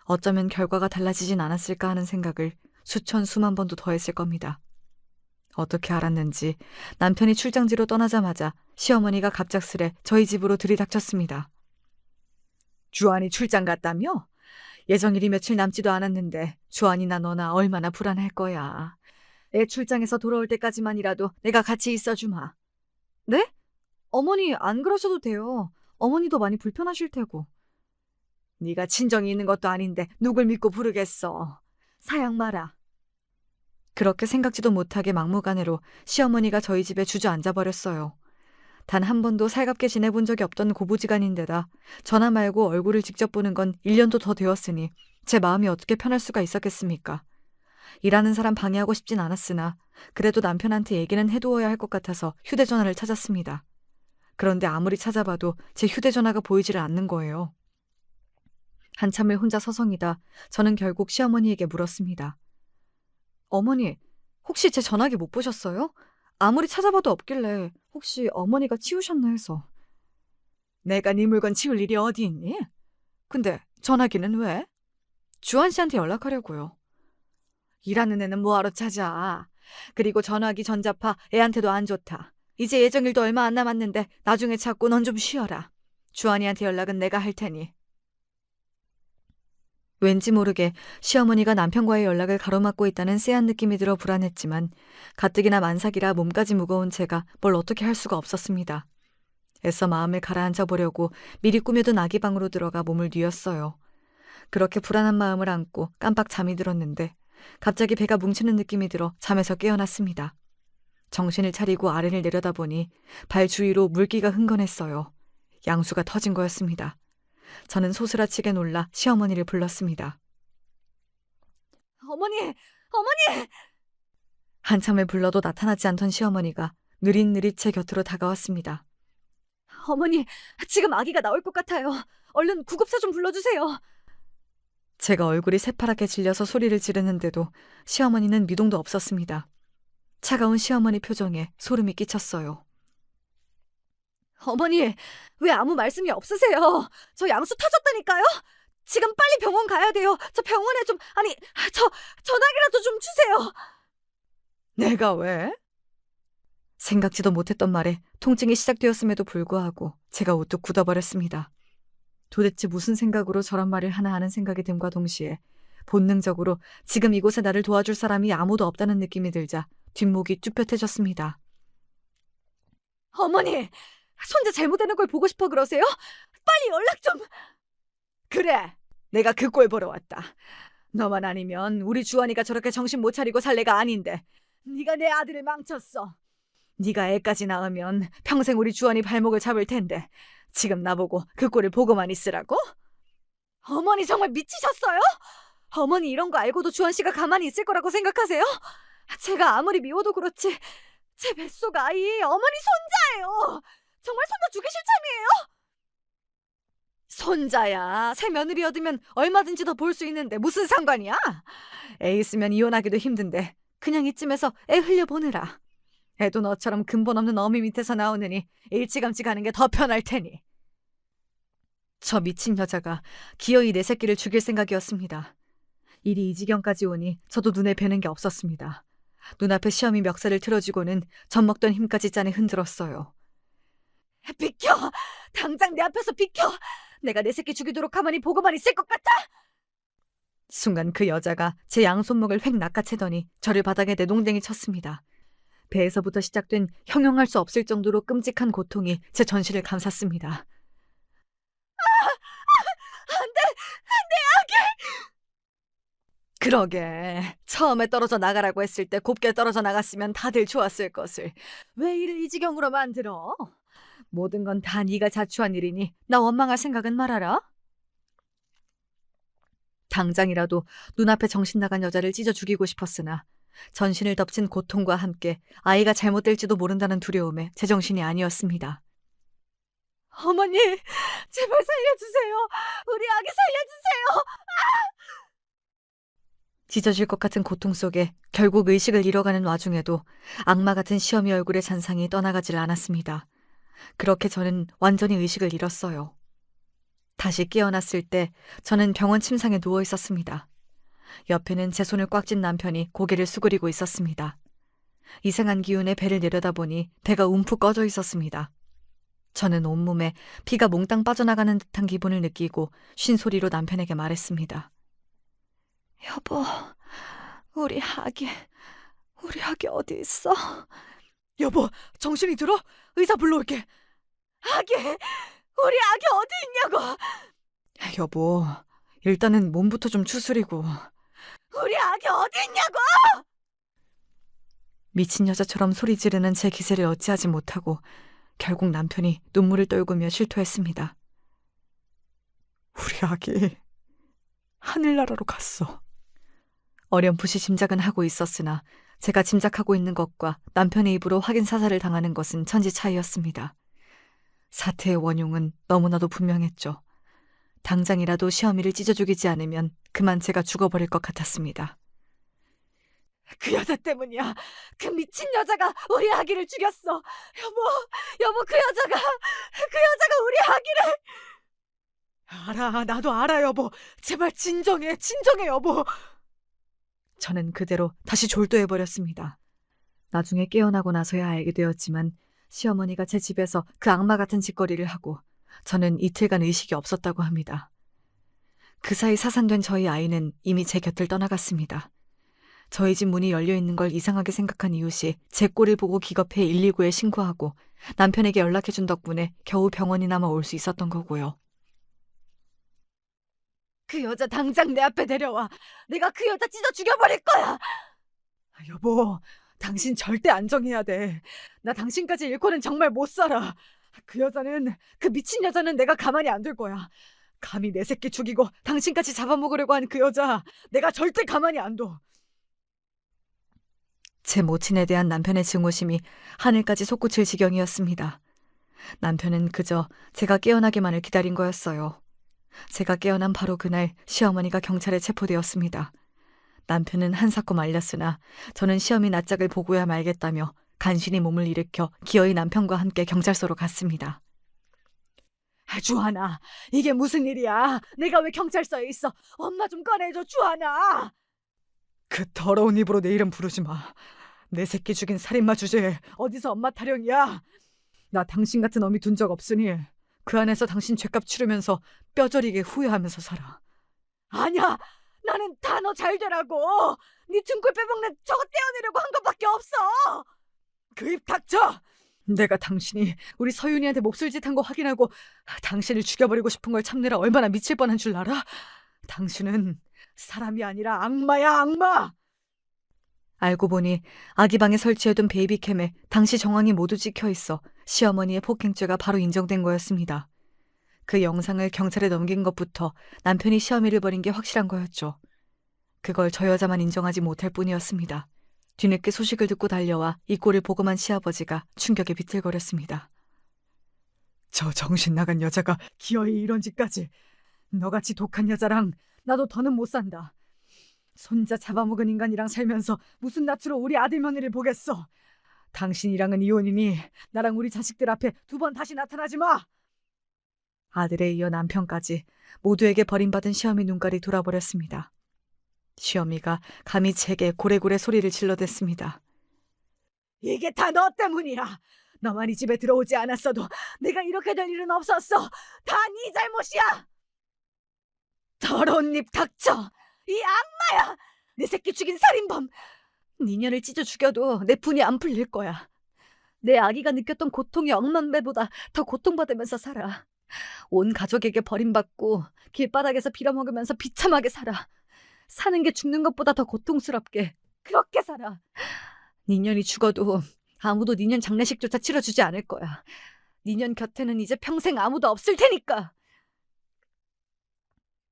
어쩌면 결과가 달라지진 않았을까 하는 생각을 수천 수만 번도 더 했을 겁니다. 어떻게 알았는지 남편이 출장지로 떠나자마자 시어머니가 갑작스레 저희 집으로 들이닥쳤습니다. 주한이 출장 갔다며? 예정일이 며칠 남지도 않았는데 주한이나 너나 얼마나 불안할 거야. 애 출장에서 돌아올 때까지만이라도 내가 같이 있어주마. 네? 어머니 안 그러셔도 돼요. 어머니도 많이 불편하실 테고. 네가 친정이 있는 것도 아닌데 누굴 믿고 부르겠어. 사양 마라. 그렇게 생각지도 못하게 막무가내로 시어머니가 저희 집에 주저앉아버렸어요. 단 한 번도 살갑게 지내본 적이 없던 고부지간인데다 전화 말고 얼굴을 직접 보는 건 1년도 더 되었으니 제 마음이 어떻게 편할 수가 있었겠습니까? 일하는 사람 방해하고 싶진 않았으나 그래도 남편한테 얘기는 해두어야 할 것 같아서 휴대전화를 찾았습니다. 그런데 아무리 찾아봐도 제 휴대전화가 보이지를 않는 거예요. 한참을 혼자 서성이다 저는 결국 시어머니에게 물었습니다. 어머니, 혹시 제 전화기 못 보셨어요? 아무리 찾아봐도 없길래 혹시 어머니가 치우셨나 해서. 내가 네 물건 치울 일이 어디 있니? 근데 전화기는 왜? 주한 씨한테 연락하려고요. 일하는 애는 뭐하러 찾아. 그리고 전화기 전자파 애한테도 안 좋다. 이제 예정일도 얼마 안 남았는데 나중에 찾고 넌 좀 쉬어라. 주한이한테 연락은 내가 할 테니. 왠지 모르게 시어머니가 남편과의 연락을 가로막고 있다는 쎄한 느낌이 들어 불안했지만 가뜩이나 만삭이라 몸까지 무거운 제가 뭘 어떻게 할 수가 없었습니다. 애써 마음을 가라앉혀 보려고 미리 꾸며둔 아기 방으로 들어가 몸을 뉘었어요. 그렇게 불안한 마음을 안고 깜빡 잠이 들었는데 갑자기 배가 뭉치는 느낌이 들어 잠에서 깨어났습니다. 정신을 차리고 아래를 내려다보니 발 주위로 물기가 흥건했어요. 양수가 터진 거였습니다. 저는 소스라치게 놀라 시어머니를 불렀습니다. 어머니! 어머니! 한참을 불러도 나타나지 않던 시어머니가 느릿느릿 제 곁으로 다가왔습니다. 어머니, 지금 아기가 나올 것 같아요. 얼른 구급차 좀 불러주세요. 제가 얼굴이 새파랗게 질려서 소리를 지르는데도 시어머니는 미동도 없었습니다. 차가운 시어머니 표정에 소름이 끼쳤어요. 어머니, 왜 아무 말씀이 없으세요? 저 양수 터졌다니까요? 지금 빨리 병원 가야 돼요. 저 병원에 좀, 전화기라도 좀 주세요. 내가 왜? 생각지도 못했던 말에 통증이 시작되었음에도 불구하고 제가 우뚝 굳어버렸습니다. 도대체 무슨 생각으로 저런 말을 하나 하는 생각이 듦과 동시에 본능적으로 지금 이곳에 나를 도와줄 사람이 아무도 없다는 느낌이 들자 뒷목이 쭈뼛해졌습니다. 어머니! 손자 잘못되는 걸 보고 싶어 그러세요? 빨리 연락 좀! 그래! 내가 그 꼴 보러 왔다. 너만 아니면 우리 주원이가 저렇게 정신 못 차리고 살 애가 아닌데 네가 내 아들을 망쳤어. 네가 애까지 낳으면 평생 우리 주원이 발목을 잡을 텐데 지금 나보고 그 꼴을 보고만 있으라고? 어머니 정말 미치셨어요? 어머니 이런 거 알고도 주원 씨가 가만히 있을 거라고 생각하세요? 제가 아무리 미워도 그렇지 제 뱃속 아이 어머니 손자예요. 정말 손자 죽이실 참이에요? 손자야. 새 며느리 얻으면 얼마든지 더 볼 수 있는데 무슨 상관이야? 애 있으면 이혼하기도 힘든데 그냥 이쯤에서 애 흘려보내라. 애도 너처럼 근본 없는 어미 밑에서 나오느니 일찌감치 가는 게 더 편할 테니. 저 미친 여자가 기어이 내 새끼를 죽일 생각이었습니다. 일이 이 지경까지 오니 저도 눈에 뵈는 게 없었습니다. 눈앞에 시험이 멱살을 틀어쥐고는 젖먹던 힘까지 짠에 흔들었어요. 비켜! 당장 내 앞에서 비켜! 내가 내 새끼 죽이도록 가만히 보고만 있을 것 같아! 순간 그 여자가 제 양손목을 획 낚아채더니 저를 바닥에 내동댕이 쳤습니다. 배에서부터 시작된 형용할 수 없을 정도로 끔찍한 고통이 제 전신을 감쌌습니다. 안 돼! 내 아기! 그러게 처음에 떨어져 나가라고 했을 때 곱게 떨어져 나갔으면 다들 좋았을 것을 왜 이를 이 지경으로 만들어? 모든 건 다 네가 자초한 일이니 나 원망할 생각은 말아라. 당장이라도 눈앞에 정신 나간 여자를 찢어 죽이고 싶었으나 전신을 덮친 고통과 함께 아이가 잘못될지도 모른다는 두려움에 제정신이 아니었습니다. 어머니, 제발 살려주세요. 우리 아기 살려주세요. 찢어질 것 같은 고통 속에 결국 의식을 잃어가는 와중에도 악마 같은 시어미 얼굴의 잔상이 떠나가질 않았습니다. 그렇게 저는 완전히 의식을 잃었어요. 다시 깨어났을 때 저는 병원 침상에 누워 있었습니다. 옆에는 제 손을 꽉 쥔 남편이 고개를 수그리고 있었습니다. 이상한 기운에 배를 내려다보니 배가 움푹 꺼져 있었습니다. 저는 온몸에 피가 몽땅 빠져나가는 듯한 기분을 느끼고 쉰 소리로 남편에게 말했습니다. 여보, 우리 아기 어디 있어? 여보, 정신이 들어? 의사 불러올게. 아기, 우리 아기 어디 있냐고. 여보, 일단은 몸부터 좀 추스리고. 우리 아기 어디 있냐고! 미친 여자처럼 소리 지르는 제 기세를 어찌하지 못하고 결국 남편이 눈물을 떨구며 실토했습니다. 우리 아기 하늘나라로 갔어. 어렴풋이 짐작은 하고 있었으나 제가 짐작하고 있는 것과 남편의 입으로 확인 사살을 당하는 것은 천지 차이였습니다. 사태의 원흉은 너무나도 분명했죠. 당장이라도 시어미를 찢어 죽이지 않으면 그만 제가 죽어버릴 것 같았습니다. 그 여자 때문이야. 그 미친 여자가 우리 아기를 죽였어. 여보, 그 여자가 우리 아기를. 알아, 나도 알아, 여보. 제발 진정해, 여보. 저는 그대로 다시 졸도해버렸습니다. 나중에 깨어나고 나서야 알게 되었지만 시어머니가 제 집에서 그 악마 같은 짓거리를 하고 저는 이틀간 의식이 없었다고 합니다. 그 사이 사산된 저희 아이는 이미 제 곁을 떠나갔습니다. 저희 집 문이 열려있는 걸 이상하게 생각한 이웃이 제 꼴을 보고 기겁해 119에 신고하고 남편에게 연락해준 덕분에 겨우 병원이나마 올 수 있었던 거고요. 그 여자 당장 내 앞에 데려와. 내가 그 여자 찢어 죽여버릴 거야. 여보, 당신 절대 안정해야 돼. 나 당신까지 잃고는 정말 못 살아. 그 미친 여자는 내가 가만히 안 둘 거야. 감히 내 새끼 죽이고 당신까지 잡아먹으려고 하는 그 여자, 내가 절대 가만히 안 둬. 제 모친에 대한 남편의 증오심이 하늘까지 솟구칠 지경이었습니다. 남편은 그저 제가 깨어나기만을 기다린 거였어요. 제가 깨어난 바로 그날 시어머니가 경찰에 체포되었습니다. 남편은 한사코 말렸으나 저는 시험이 낯짝을 보고야 말겠다며 간신히 몸을 일으켜 기어이 남편과 함께 경찰서로 갔습니다. 주하나, 이게 무슨 일이야? 내가 왜 경찰서에 있어? 엄마 좀 꺼내줘, 주하나. 그 더러운 입으로 내 이름 부르지 마. 내 새끼 죽인 살인마 주제에 어디서 엄마 타령이야? 나 당신 같은 어미 둔 적 없으니 그 안에서 당신 죄값 치르면서 뼈저리게 후회하면서 살아. 아니야, 나는 다 너 잘 되라고. 네 등골 빼먹는 저거 떼어내려고 한 것밖에 없어. 그 입 닥쳐. 내가 당신이 우리 서윤이한테 몹쓸짓한 거 확인하고 당신을 죽여버리고 싶은 걸 참느라 얼마나 미칠 뻔한 줄 알아? 당신은 사람이 아니라 악마야, 악마. 알고 보니 아기 방에 설치해둔 베이비캠에 당시 정황이 모두 찍혀있어 시어머니의 폭행죄가 바로 인정된 거였습니다. 그 영상을 경찰에 넘긴 것부터 남편이 시어미를 버린 게 확실한 거였죠. 그걸 저 여자만 인정하지 못할 뿐이었습니다. 뒤늦게 소식을 듣고 달려와 이 꼴을 보고만 시아버지가 충격에 비틀거렸습니다. 저 정신 나간 여자가 기어이 이런 짓까지. 너같이 독한 여자랑 나도 더는 못 산다. 손자 잡아먹은 인간이랑 살면서 무슨 낯으로 우리 아들 며느리를 보겠어. 당신이랑은 이혼이니 나랑 우리 자식들 앞에 두 번 다시 나타나지 마. 아들에 이어 남편까지 모두에게 버림받은 시어미 눈깔이 돌아버렸습니다. 시어미가 감히 제게 고래고래 소리를 질러댔습니다. 이게 다 너 때문이야. 너만 이 집에 들어오지 않았어도 내가 이렇게 될 일은 없었어. 다 네 잘못이야. 더러운 입 닥쳐. 이 악마야. 내 새끼 죽인 살인범. 니년을 찢어 죽여도 내 분이 안 풀릴 거야. 내 아기가 느꼈던 고통이 억만 배보다 더 고통받으면서 살아. 온 가족에게 버림받고 길바닥에서 빌어먹으면서 비참하게 살아. 사는 게 죽는 것보다 더 고통스럽게 그렇게 살아. 니년이 죽어도 아무도 니년 장례식조차 치러주지 않을 거야. 니년 곁에는 이제 평생 아무도 없을 테니까.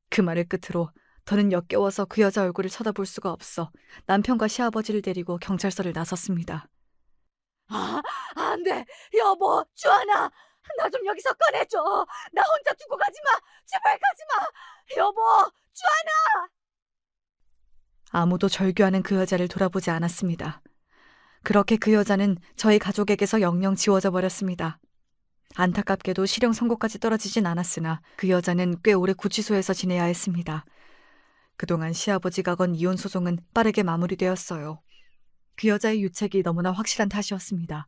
그 말을 끝으로 저는 역겨워서 그 여자 얼굴을 쳐다볼 수가 없어 남편과 시아버지를 데리고 경찰서를 나섰습니다. 안 돼. 여보, 주하나. 나 좀 여기서 꺼내줘. 나 혼자 두고 가지 마. 제발 가지 마. 여보, 주하나. 아무도 절규하는 그 여자를 돌아보지 않았습니다. 그렇게 그 여자는 저희 가족에게서 영영 지워져 버렸습니다. 안타깝게도 실형 선고까지 떨어지진 않았으나 그 여자는 꽤 오래 구치소에서 지내야 했습니다. 그동안 시아버지가 건 이혼 소송은 빠르게 마무리되었어요. 그 여자의 유책이 너무나 확실한 탓이었습니다.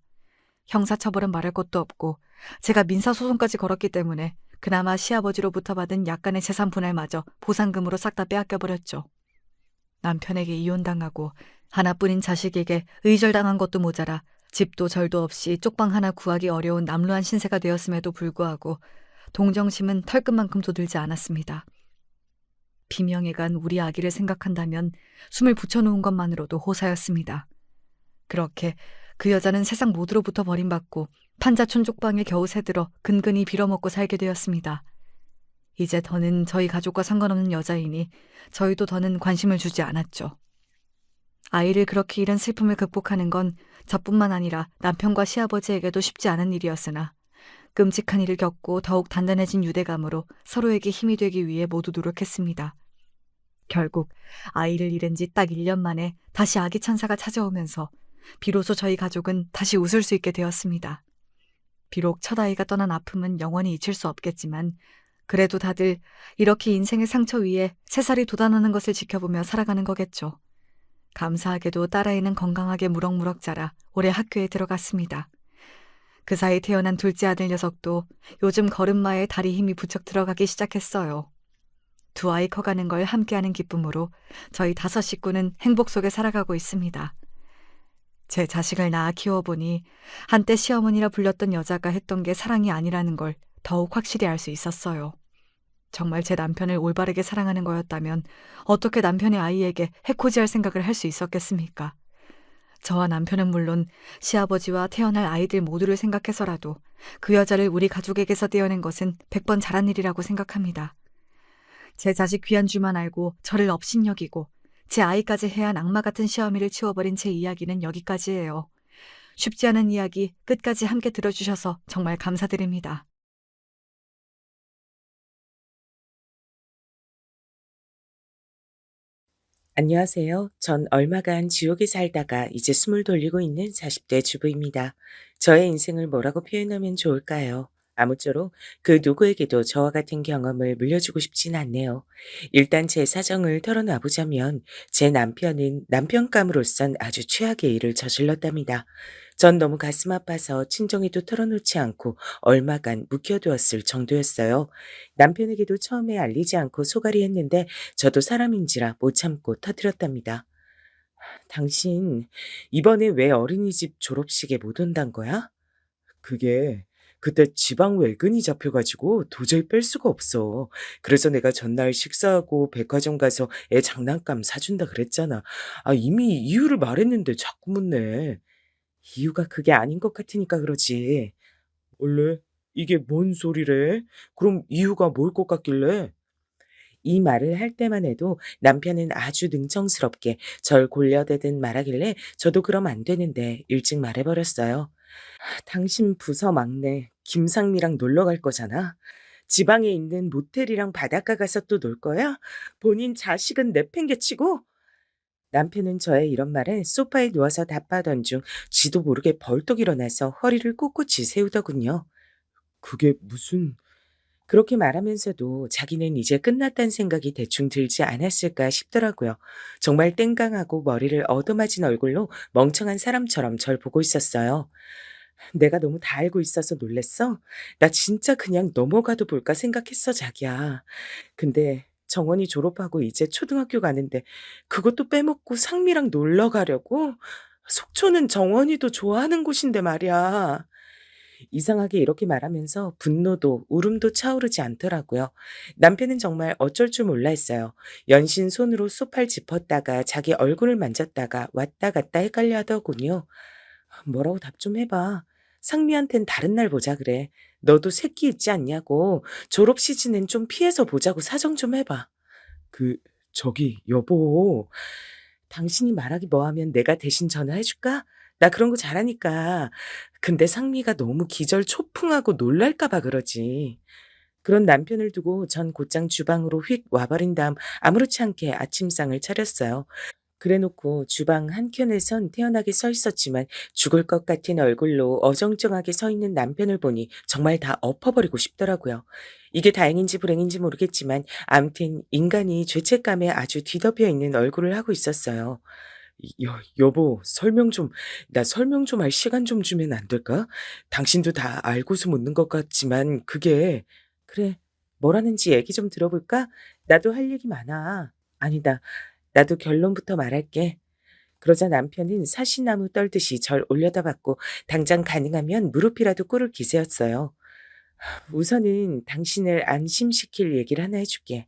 형사처벌은 말할 것도 없고 제가 민사소송까지 걸었기 때문에 그나마 시아버지로부터 받은 약간의 재산 분할마저 보상금으로 싹 다 빼앗겨버렸죠. 남편에게 이혼당하고 하나뿐인 자식에게 의절당한 것도 모자라 집도 절도 없이 쪽방 하나 구하기 어려운 남루한 신세가 되었음에도 불구하고 동정심은 털끝만큼도 들지 않았습니다. 비명에 간 우리 아기를 생각한다면 숨을 붙여놓은 것만으로도 호사였습니다. 그렇게 그 여자는 세상 모두로부터 버림받고 판자촌 쪽방에 겨우 새들어 근근히 빌어먹고 살게 되었습니다. 이제 더는 저희 가족과 상관없는 여자이니 저희도 더는 관심을 주지 않았죠. 아이를 그렇게 잃은 슬픔을 극복하는 건 저뿐만 아니라 남편과 시아버지에게도 쉽지 않은 일이었으나 끔찍한 일을 겪고 더욱 단단해진 유대감으로 서로에게 힘이 되기 위해 모두 노력했습니다. 결국 아이를 잃은 지 딱 1년 만에 다시 아기 천사가 찾아오면서 비로소 저희 가족은 다시 웃을 수 있게 되었습니다. 비록 첫 아이가 떠난 아픔은 영원히 잊힐 수 없겠지만 그래도 다들 이렇게 인생의 상처 위에 새살이 돋아나는 것을 지켜보며 살아가는 거겠죠. 감사하게도 딸아이는 건강하게 무럭무럭 자라 올해 학교에 들어갔습니다. 그 사이 태어난 둘째 아들 녀석도 요즘 걸음마에 다리 힘이 부쩍 들어가기 시작했어요. 두 아이 커가는 걸 함께하는 기쁨으로 저희 5 식구는 행복 속에 살아가고 있습니다. 제 자식을 낳아 키워보니 한때 시어머니라 불렸던 여자가 했던 게 사랑이 아니라는 걸 더욱 확실히 알 수 있었어요. 정말 제 남편을 올바르게 사랑하는 거였다면 어떻게 남편의 아이에게 해코지할 생각을 할 수 있었겠습니까? 저와 남편은 물론 시아버지와 태어날 아이들 모두를 생각해서라도 그 여자를 우리 가족에게서 떼어낸 것은 100번 잘한 일이라고 생각합니다. 제 자식 귀한 줄만 알고 저를 업신여기고 제 아이까지 해한 악마 같은 시어미를 치워버린 제 이야기는 여기까지예요. 쉽지 않은 이야기 끝까지 함께 들어주셔서 정말 감사드립니다. 안녕하세요. 전 얼마간 지옥에 살다가 이제 숨을 돌리고 있는 40대 주부입니다. 저의 인생을 뭐라고 표현하면 좋을까요? 아무쪼록 그 누구에게도 저와 같은 경험을 물려주고 싶진 않네요. 일단 제 사정을 털어놔 보자면 제 남편은 남편감으로선 아주 최악의 일을 저질렀답니다. 전 너무 가슴 아파서 친정에도 털어놓지 않고 얼마간 묵혀두었을 정도였어요. 남편에게도 처음에 알리지 않고 소갈이 했는데 저도 사람인지라 못 참고 터뜨렸답니다. "당신 이번에 왜 어린이집 졸업식에 못 온단 거야?" "그게 그때 지방 외근이 잡혀 가지고 도저히 뺄 수가 없어. 그래서 내가 전날 식사하고 백화점 가서 애 장난감 사 준다 그랬잖아." "아 이미 이유를 말했는데 자꾸 묻네." "이유가 그게 아닌 것 같으니까 그러지." "원래 이게 뭔 소리래? 그럼 이유가 뭘 것 같길래?" 이 말을 할 때만 해도 남편은 아주 능청스럽게 절 골려대듯 말하길래 저도 그럼 안 되는데 일찍 말해 버렸어요. "당신 부서 막내 김상미랑 놀러 갈 거잖아. 지방에 있는 모텔이랑 바닷가 가서 또 놀 거야? 본인 자식은 내팽개치고?" 남편은 저의 이런 말에 소파에 누워서 답하던 중 지도 모르게 벌떡 일어나서 허리를 꼿꼿이 세우더군요. "그게 무슨..." 그렇게 말하면서도 자기는 이제 끝났다는 생각이 대충 들지 않았을까 싶더라고요. 정말 땡깡하고 머리를 얻어맞은 얼굴로 멍청한 사람처럼 절 보고 있었어요. "내가 너무 다 알고 있어서 놀랬어? 나 진짜 그냥 넘어가도 볼까 생각했어, 자기야. 근데 정원이 졸업하고 이제 초등학교 가는데 그것도 빼먹고 상미랑 놀러 가려고? 속초는 정원이도 좋아하는 곳인데 말이야." 이상하게 이렇게 말하면서 분노도 울음도 차오르지 않더라고요. 남편은 정말 어쩔 줄 몰라 했어요. 연신 손으로 소파를 짚었다가 자기 얼굴을 만졌다가 왔다 갔다 헷갈려 하더군요. "뭐라고 답 좀 해봐. 상미한텐 다른 날 보자 그래. 너도 새끼 있지 않냐고. 졸업 시즌엔 좀 피해서 보자고 사정 좀 해봐." 그 저기 여보, 당신이 말하기 뭐하면 내가 대신 전화해 줄까? 나 그런 거 잘하니까. 근데 상미가 너무 기절초풍하고 놀랄까 봐 그러지. 그런 남편을 두고 전 곧장 주방으로 휙 와버린 다음 아무렇지 않게 아침상을 차렸어요. 그래 놓고 주방 한켠에선 태연하게 서 있었지만 죽을 것 같은 얼굴로 어정쩡하게 서 있는 남편을 보니 정말 다 엎어버리고 싶더라고요. 이게 다행인지 불행인지 모르겠지만 암튼 인간이 죄책감에 아주 뒤덮여 있는 얼굴을 하고 있었어요. 여보, 나 설명 좀 할 시간 좀 주면 안 될까? 당신도 다 알고서 묻는 것 같지만 그게..." "그래, 뭐라는지 얘기 좀 들어볼까? 나도 할 얘기 많아." "아니다. 나도 결론부터 말할게." 그러자 남편은 사시나무 떨듯이 절 올려다봤고 당장 가능하면 무릎이라도 꿇을 기세였어요. "우선은 당신을 안심시킬 얘기를 하나 해 줄게.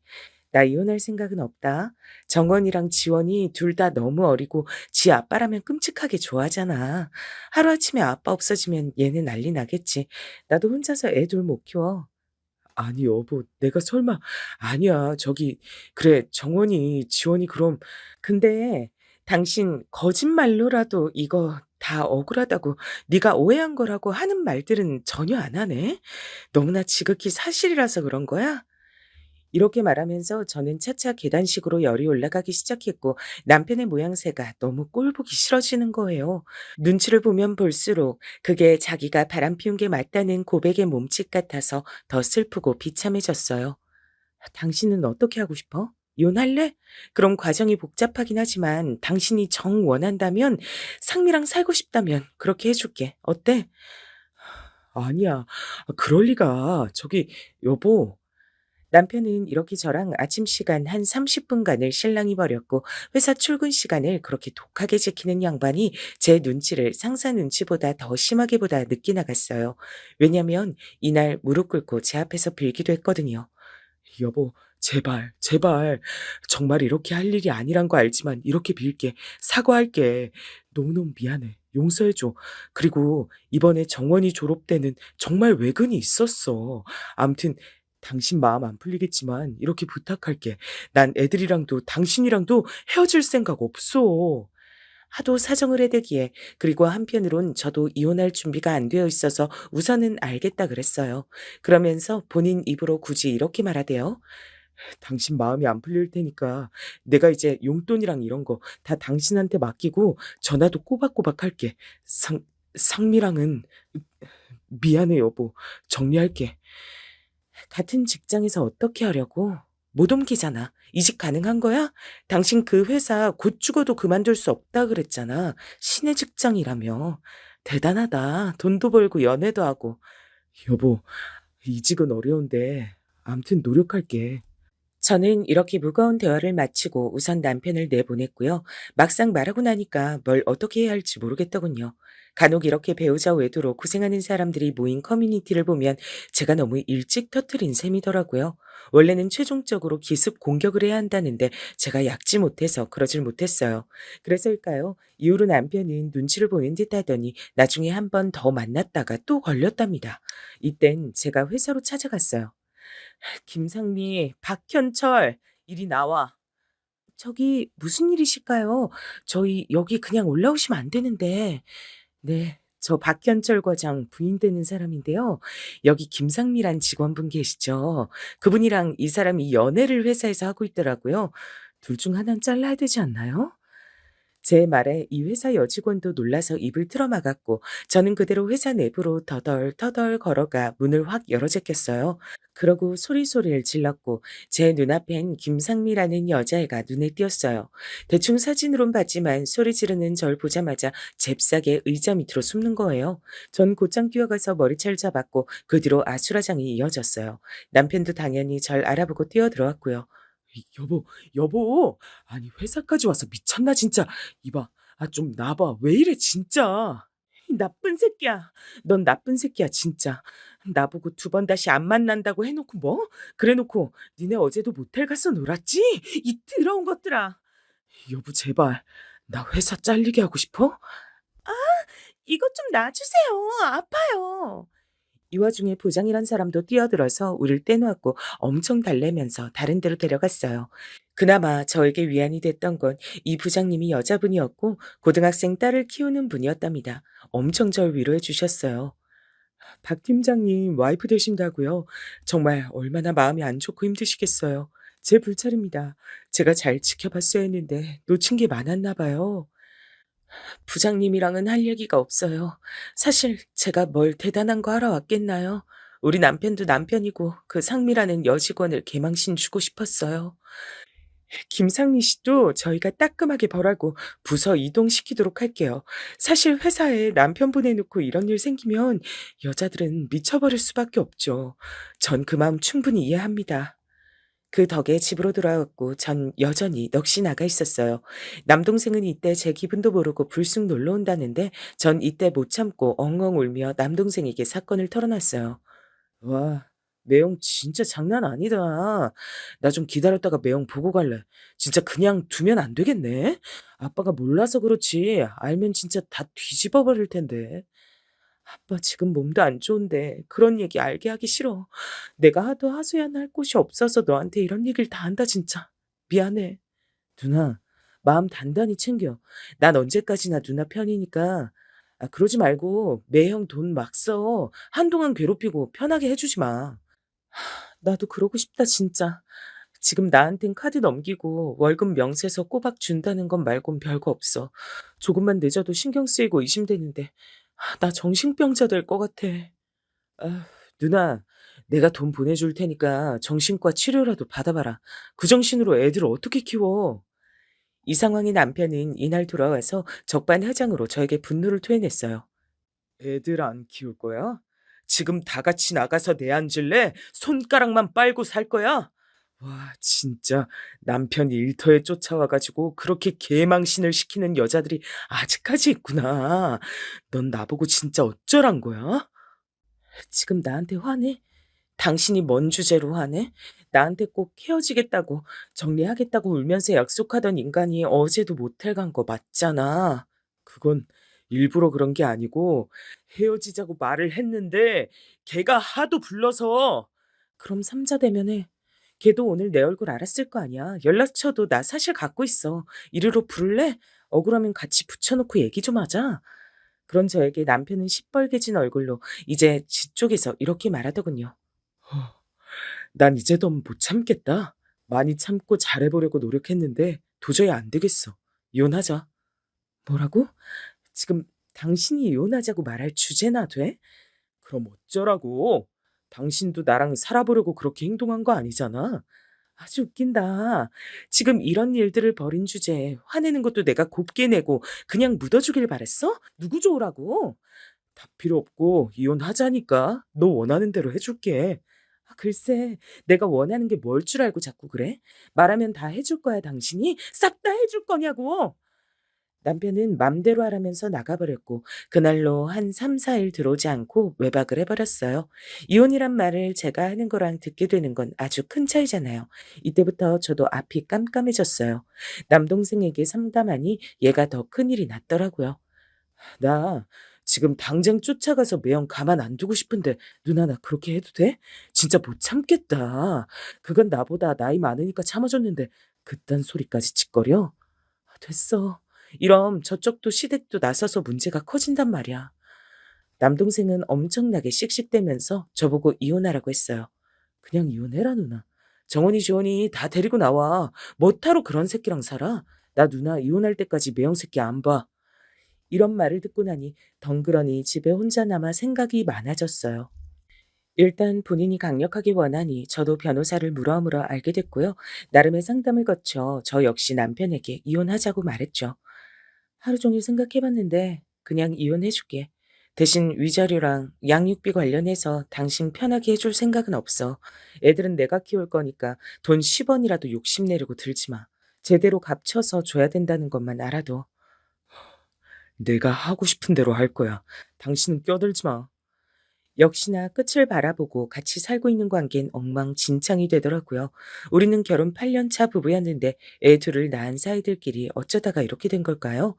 나 이혼할 생각은 없다. 정원이랑 지원이 둘 다 너무 어리고 지 아빠라면 끔찍하게 좋아하잖아. 하루아침에 아빠 없어지면 얘는 난리 나겠지. 나도 혼자서 애 둘 못 키워." "아니 여보, 내가 설마..." "아니야. 저기 그래 정원이, 지원이 그럼..." "근데 당신 거짓말로라도 이거 다 억울하다고 네가 오해한 거라고 하는 말들은 전혀 안 하네. 너무나 지극히 사실이라서 그런 거야?" 이렇게 말하면서 저는 차차 계단식으로 열이 올라가기 시작했고 남편의 모양새가 너무 꼴보기 싫어지는 거예요. 눈치를 보면 볼수록 그게 자기가 바람 피운 게 맞다는 고백의 몸짓 같아서 더 슬프고 비참해졌어요. "당신은 어떻게 하고 싶어? 이혼할래? 그럼 과정이 복잡하긴 하지만 당신이 정 원한다면, 상미랑 살고 싶다면 그렇게 해 줄게. 어때?" "아니야. 그럴 리가. 저기 여보..." 남편은 이렇게 저랑 아침 시간 한 30 분간을 실랑이 벌였고 회사 출근 시간을 그렇게 독하게 지키는 양반이 제 눈치를 상사 눈치보다 더 심하게 보다 늦게 나갔어요. 왜냐면 이날 무릎 꿇고 제 앞에서 빌기도 했거든요. 여보, 제발, 제발. 정말 이렇게 할 일이 아니란 거 알지만 이렇게 빌게. 사과할게. 너무너무 미안해. 용서해줘. 그리고 이번에 정원이 졸업 때는 정말 외근이 있었어. 암튼 당신 마음 안 풀리겠지만 이렇게 부탁할게. 난 애들이랑도 당신이랑도 헤어질 생각 없어. 하도 사정을 해대기에 그리고 한편으론 저도 이혼할 준비가 안 되어 있어서 우선은 알겠다 그랬어요. 그러면서 본인 입으로 굳이 이렇게 말하대요. 당신 마음이 안 풀릴 테니까 내가 이제 용돈이랑 이런 거 다 당신한테 맡기고 전화도 꼬박꼬박 할게. 상미랑은 미안해 여보. 정리할게. 같은 직장에서 어떻게 하려고? 못 옮기잖아. 이직 가능한 거야? 당신 그 회사 곧 죽어도 그만둘 수 없다 그랬잖아. 신의 직장이라며. 대단하다. 돈도 벌고 연애도 하고. 여보, 이직은 어려운데 암튼 노력할게. 저는 이렇게 무거운 대화를 마치고 우선 남편을 내보냈고요. 막상 말하고 나니까 뭘 어떻게 해야 할지 모르겠더군요. 간혹 이렇게 배우자 외도로 고생하는 사람들이 모인 커뮤니티를 보면 제가 너무 일찍 터트린 셈이더라고요. 원래는 최종적으로 기습 공격을 해야 한다는데 제가 약지 못해서 그러질 못했어요. 그래서일까요? 이후로 남편은 눈치를 보는 듯 하더니 나중에 한 번 더 만났다가 또 걸렸답니다. 이땐 제가 회사로 찾아갔어요. 김상미, 박현철, 이리 나와. 저기 무슨 일이실까요? 저희 여기 그냥 올라오시면 안 되는데. 네, 저 박현철 과장 부인 되는 사람인데요. 여기 김상미란 직원분 계시죠? 그분이랑 이 사람이 연애를 회사에서 하고 있더라고요. 둘 중 하나는 잘라야 되지 않나요? 제 말에 이 회사 여직원도 놀라서 입을 틀어막았고 저는 그대로 회사 내부로 터덜터덜 걸어가 문을 확 열어 제꼈어요. 그러고 소리소리를 질렀고 제 눈앞엔 김상미라는 여자애가 눈에 띄었어요. 대충 사진으론 봤지만 소리 지르는 절 보자마자 잽싸게 의자 밑으로 숨는 거예요. 전 곧장 뛰어가서 머리채를 잡았고 그 뒤로 아수라장이 이어졌어요. 남편도 당연히 절 알아보고 뛰어들어왔고요. 여보, 여보. 아니 회사까지 와서 미쳤나 진짜. 이봐. 좀 나봐. 왜 이래 진짜. 이 나쁜 새끼야. 넌 나쁜 새끼야 진짜. 나보고 두 번 다시 안 만난다고 해놓고 뭐? 그래놓고 니네 어제도 모텔 가서 놀았지? 이 더러운 것들아. 여보 제발. 나 회사 잘리게 하고 싶어? 아, 이것 좀 놔주세요. 아파요. 이 와중에 부장이란 사람도 뛰어들어서 우릴 떼놓았고 엄청 달래면서 다른 데로 데려갔어요. 그나마 저에게 위안이 됐던 건 이 부장님이 여자분이었고 고등학생 딸을 키우는 분이었답니다. 엄청 절 위로해 주셨어요. 박 팀장님 와이프 되신다고요? 정말 얼마나 마음이 안 좋고 힘드시겠어요. 제 불찰입니다. 제가 잘 지켜봤어야 했는데 놓친 게 많았나 봐요. 부장님이랑은 할 얘기가 없어요. 사실 제가 뭘 대단한 거 하러 왔겠나요? 우리 남편도 남편이고 그 상미라는 여직원을 개망신 주고 싶었어요. 김상미 씨도 저희가 따끔하게 벌하고 부서 이동시키도록 할게요. 사실 회사에 남편 보내놓고 이런 일 생기면 여자들은 미쳐버릴 수밖에 없죠. 전 그 마음 충분히 이해합니다. 그 덕에 집으로 돌아왔고 전 여전히 넋이 나가 있었어요. 남동생은 이때 제 기분도 모르고 불쑥 놀러 온다는데 전 이때 못 참고 엉엉 울며 남동생에게 사건을 털어놨어요. 와, 매형 진짜 장난 아니다. 나 좀 기다렸다가 매형 보고 갈래. 진짜 그냥 두면 안 되겠네. 아빠가 몰라서 그렇지. 알면 진짜 다 뒤집어 버릴 텐데. 아빠 지금 몸도 안 좋은데 그런 얘기 알게 하기 싫어. 내가 하도 하소연할 곳이 없어서 너한테 이런 얘기를 다 한다 진짜. 미안해. 누나, 마음 단단히 챙겨. 난 언제까지나 누나 편이니까. 그러지 말고 매형 돈 막 써. 한동안 괴롭히고 편하게 해주지 마. 나도 그러고 싶다 진짜. 지금 나한텐 카드 넘기고 월급 명세서 꼬박 준다는 것 말곤 별거 없어. 조금만 늦어도 신경 쓰이고 의심되는데 나 정신병자 될 것 같아. 누나, 내가 돈 보내줄 테니까 정신과 치료라도 받아봐라. 그 정신으로 애들을 어떻게 키워? 이 상황에 남편은 이날 돌아와서 적반하장으로 저에게 분노를 토해냈어요. 애들 안 키울 거야? 지금 다 같이 나가서 내앉을래? 손가락만 빨고 살 거야? 와, 진짜 남편 일터에 쫓아와가지고 그렇게 개망신을 시키는 여자들이 아직까지 있구나. 넌 나보고 진짜 어쩌란 거야? 지금 나한테 화내? 당신이 뭔 주제로 화내? 나한테 꼭 헤어지겠다고 정리하겠다고 울면서 약속하던 인간이 어제도 모텔 간 거 맞잖아. 그건 일부러 그런 게 아니고 헤어지자고 말을 했는데 걔가 하도 불러서. 그럼 삼자 대면해. 걔도 오늘 내 얼굴 알았을 거 아니야. 연락처도 나 사실 갖고 있어. 이리로 부를래? 억울하면 같이 붙여놓고 얘기 좀 하자. 그런 저에게 남편은 시뻘개진 얼굴로 이제 지 쪽에서 이렇게 말하더군요. 난 이제 더 못 참겠다. 많이 참고 잘해보려고 노력했는데 도저히 안 되겠어. 이혼하자. 뭐라고? 지금 당신이 이혼하자고 말할 주제나 돼? 그럼 어쩌라고? 당신도 나랑 살아보려고 그렇게 행동한 거 아니잖아. 아주 웃긴다. 지금 이런 일들을 벌인 주제에 화내는 것도 내가 곱게 내고 그냥 묻어주길 바랬어? 누구 좋으라고? 다 필요 없고 이혼하자니까. 너 원하는 대로 해줄게. 글쎄, 내가 원하는 게 뭘 줄 알고 자꾸 그래? 말하면 다 해줄 거야, 당신이? 싹 다 해줄 거냐고! 남편은 맘대로 하라면서 나가버렸고 그날로 한 3, 4일 들어오지 않고 외박을 해버렸어요. 이혼이란 말을 제가 하는 거랑 듣게 되는 건 아주 큰 차이잖아요. 이때부터 저도 앞이 깜깜해졌어요. 남동생에게 상담하니 얘가 더 큰일이 났더라고요. 나 지금 당장 쫓아가서 매형 가만 안 두고 싶은데 누나 나 그렇게 해도 돼? 진짜 못 참겠다. 그건 나보다 나이 많으니까 참아줬는데 그딴 소리까지 짓거려? 됐어. 이럼 저쪽도 시댁도 나서서 문제가 커진단 말이야. 남동생은 엄청나게 씩씩대면서 저보고 이혼하라고 했어요. 그냥 이혼해라 누나. 정원이 지원이 다 데리고 나와. 뭐하러 그런 새끼랑 살아? 나 누나 이혼할 때까지 매형 새끼 안 봐. 이런 말을 듣고 나니 덩그러니 집에 혼자 남아 생각이 많아졌어요. 일단 본인이 강력하게 원하니 저도 변호사를 물어물어 알게 됐고요. 나름의 상담을 거쳐 저 역시 남편에게 이혼하자고 말했죠. 하루 종일 생각해봤는데 그냥 이혼해줄게. 대신 위자료랑 양육비 관련해서 당신 편하게 해줄 생각은 없어. 애들은 내가 키울 거니까 돈 10원이라도 욕심내려고 들지 마. 제대로 값쳐서 줘야 된다는 것만 알아도. 내가 하고 싶은 대로 할 거야. 당신은 껴들지 마. 역시나 끝을 바라보고 같이 살고 있는 관계는 엉망진창이 되더라고요. 우리는 결혼 8년 차 부부였는데 애 둘을 낳은 사이들끼리 어쩌다가 이렇게 된 걸까요?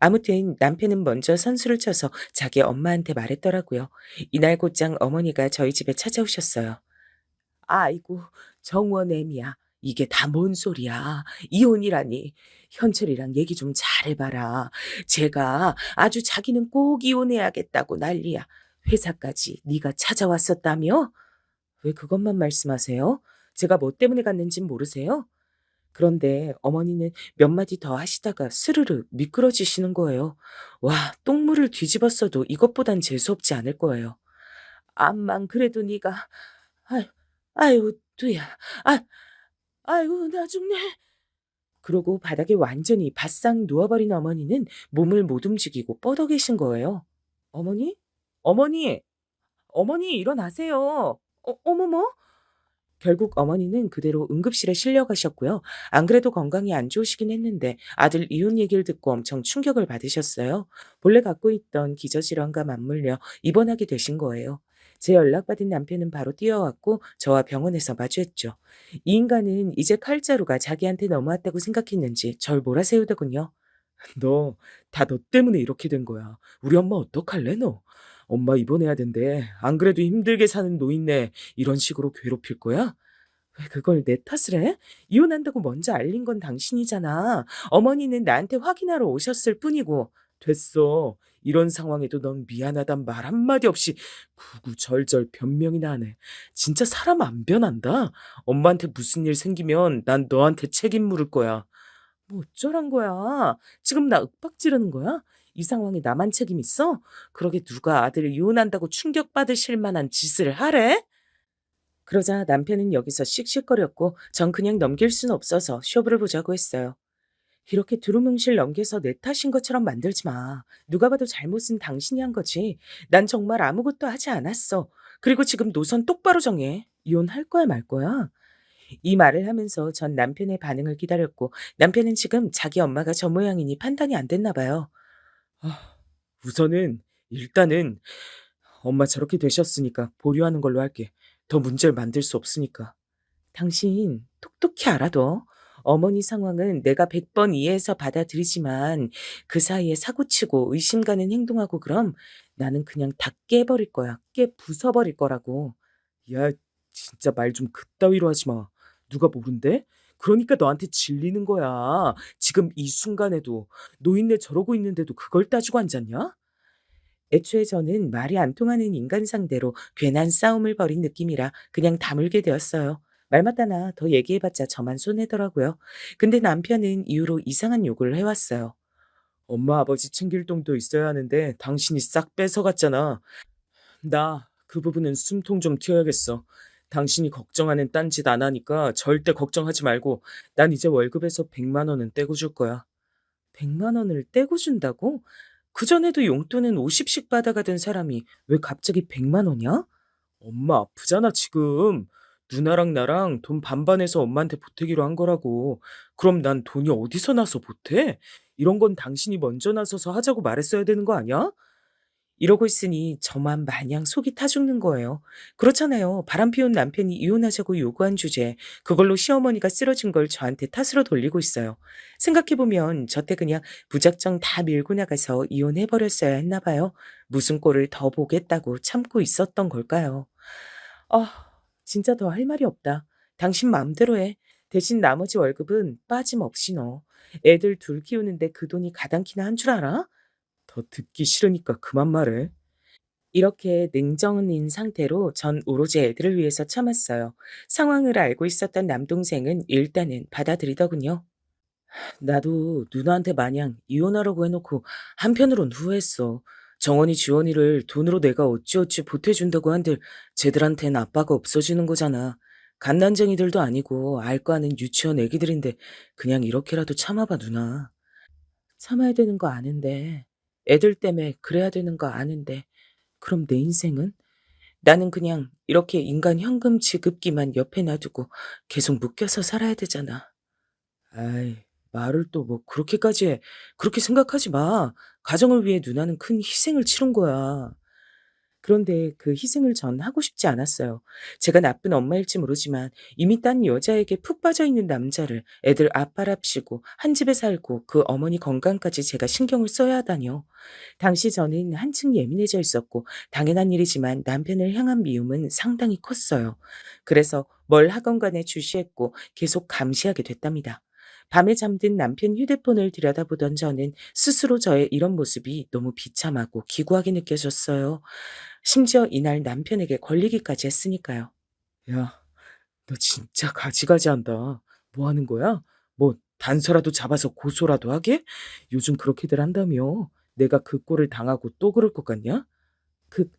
아무튼 남편은 먼저 선수를 쳐서 자기 엄마한테 말했더라고요. 이날 곧장 어머니가 저희 집에 찾아오셨어요. 아이고, 정원애미야. 이게 다 뭔 소리야. 이혼이라니. 현철이랑 얘기 좀 잘해봐라. 제가 아주 자기는 꼭 이혼해야겠다고 난리야. 회사까지 네가 찾아왔었다며? 왜 그것만 말씀하세요? 제가 뭐 때문에 갔는진 모르세요? 그런데 어머니는 몇 마디 더 하시다가 스르르 미끄러지시는 거예요. 와, 똥물을 뒤집었어도 이것보단 재수없지 않을 거예요. 암만 그래도 네가 아유, 아유, 두야. 아, 아유, 나 죽네. 그러고 바닥에 완전히 바싹 누워버린 어머니는 몸을 못 움직이고 뻗어 계신 거예요. 어머니? 어머니! 어머니 일어나세요. 어머머? 결국 어머니는 그대로 응급실에 실려가셨고요. 안 그래도 건강이 안 좋으시긴 했는데 아들 이혼 얘기를 듣고 엄청 충격을 받으셨어요. 본래 갖고 있던 기저질환과 맞물려 입원하게 되신 거예요. 제 연락받은 남편은 바로 뛰어왔고 저와 병원에서 마주했죠. 이 인간은 이제 칼자루가 자기한테 넘어왔다고 생각했는지 절 몰아세우더군요. 너, 다 너 때문에 이렇게 된 거야. 우리 엄마 어떡할래, 너? 엄마 입원해야 된대. 안 그래도 힘들게 사는 노인네 이런 식으로 괴롭힐 거야? 왜 그걸 내 탓을 해? 이혼한다고 먼저 알린 건 당신이잖아. 어머니는 나한테 확인하러 오셨을 뿐이고. 됐어. 이런 상황에도 넌 미안하단 말 한마디 없이 구구절절 변명이나 하네. 진짜 사람 안 변한다. 엄마한테 무슨 일 생기면 난 너한테 책임 물을 거야. 뭐 어쩌란 거야? 지금 나 윽박 지르는 거야? 이 상황에 나만 책임 있어? 그러게 누가 아들을 이혼한다고 충격받으실 만한 짓을 하래? 그러자 남편은 여기서 씩씩거렸고 전 그냥 넘길 순 없어서 쇼부를 보자고 했어요. 이렇게 두루뭉실 넘겨서 내 탓인 것처럼 만들지 마. 누가 봐도 잘못은 당신이 한 거지. 난 정말 아무것도 하지 않았어. 그리고 지금 노선 똑바로 정해. 이혼할 거야 말 거야? 이 말을 하면서 전 남편의 반응을 기다렸고 남편은 지금 자기 엄마가 저 모양이니 판단이 안 됐나 봐요. 아, 우선은 일단은 엄마 저렇게 되셨으니까 보류하는 걸로 할게. 더 문제를 만들 수 없으니까. 당신 똑똑히 알아둬. 어머니 상황은 내가 100번 이해해서 받아들이지만 그 사이에 사고치고 의심 가는 행동하고 그럼 나는 그냥 다 깨버릴 거야. 깨 부숴버릴 거라고. 야, 진짜 말 좀 그따위로 하지 마. 누가 모른대? 그러니까 너한테 질리는 거야. 지금 이 순간에도 노인네 저러고 있는데도 그걸 따지고 앉았냐? 애초에 저는 말이 안 통하는 인간 상대로 괜한 싸움을 벌인 느낌이라 그냥 다물게 되었어요. 말 맞다나 더 얘기해봤자 저만 손해더라고요. 근데 남편은 이후로 이상한 요구를 해왔어요. 엄마 아버지 챙길 돈도 있어야 하는데 당신이 싹 뺏어갔잖아. 나 그 부분은 숨통 좀 튀어야겠어. 당신이 걱정하는 딴짓 안 하니까 절대 걱정하지 말고 난 이제 월급에서 100만 원은 떼고 줄 거야. 100만 원을 떼고 준다고? 그전에도 용돈은 50씩 받아가던 사람이 왜 갑자기 100만 원이야? 엄마 아프잖아, 지금. 누나랑 나랑 돈 반반해서 엄마한테 보태기로 한 거라고. 그럼 난 돈이 어디서 나서 보태? 이런 건 당신이 먼저 나서서 하자고 말했어야 되는 거 아니야? 이러고 있으니 저만 마냥 속이 타 죽는 거예요. 그렇잖아요. 바람피운 남편이 이혼하자고 요구한 주제에 그걸로 시어머니가 쓰러진 걸 저한테 탓으로 돌리고 있어요. 생각해보면 저 때 그냥 무작정 다 밀고 나가서 이혼해버렸어야 했나 봐요. 무슨 꼴을 더 보겠다고 참고 있었던 걸까요? 아, 진짜 더 할 말이 없다. 당신 마음대로 해. 대신 나머지 월급은 빠짐없이 넣어. 애들 둘 키우는데 그 돈이 가당키나 한 줄 알아? 더 듣기 싫으니까 그만 말해. 이렇게 냉정인 상태로 전 오로지 애들을 위해서 참았어요. 상황을 알고 있었던 남동생은 일단은 받아들이더군요. 나도 누나한테 마냥 이혼하라고 해놓고 한편으론 후회했어. 정원이 지원이를 돈으로 내가 어찌어찌 보태준다고 한들 쟤들한텐 아빠가 없어지는 거잖아. 갓난쟁이들도 아니고 알 거 아는 유치원 애기들인데 그냥 이렇게라도 참아봐 누나. 참아야 되는 거 아는데 애들 때문에 그래야 되는 거 아는데 그럼 내 인생은? 나는 그냥 이렇게 인간 현금 지급기만 옆에 놔두고 계속 묶여서 살아야 되잖아. 아이, 말을 또 뭐 그렇게까지 해. 그렇게 생각하지 마. 가정을 위해 누나는 큰 희생을 치른 거야. 그런데 그 희생을 전 하고 싶지 않았어요. 제가 나쁜 엄마일지 모르지만 이미 딴 여자에게 푹 빠져 있는 남자를 애들 아빠랍시고 한 집에 살고 그 어머니 건강까지 제가 신경을 써야 하다니요. 당시 저는 한층 예민해져 있었고 당연한 일이지만 남편을 향한 미움은 상당히 컸어요. 그래서 뭘 하건 간에 주시했고 계속 감시하게 됐답니다. 밤에 잠든 남편 휴대폰을 들여다보던 저는 스스로 저의 이런 모습이 너무 비참하고 기구하게 느껴졌어요. 심지어 이날 남편에게 걸리기까지 했으니까요. 야, 너 진짜 가지가지한다. 뭐 하는 거야? 뭐 단서라도 잡아서 고소라도 하게? 요즘 그렇게들 한다며. 내가 그 꼴을 당하고 또 그럴 것 같냐? 그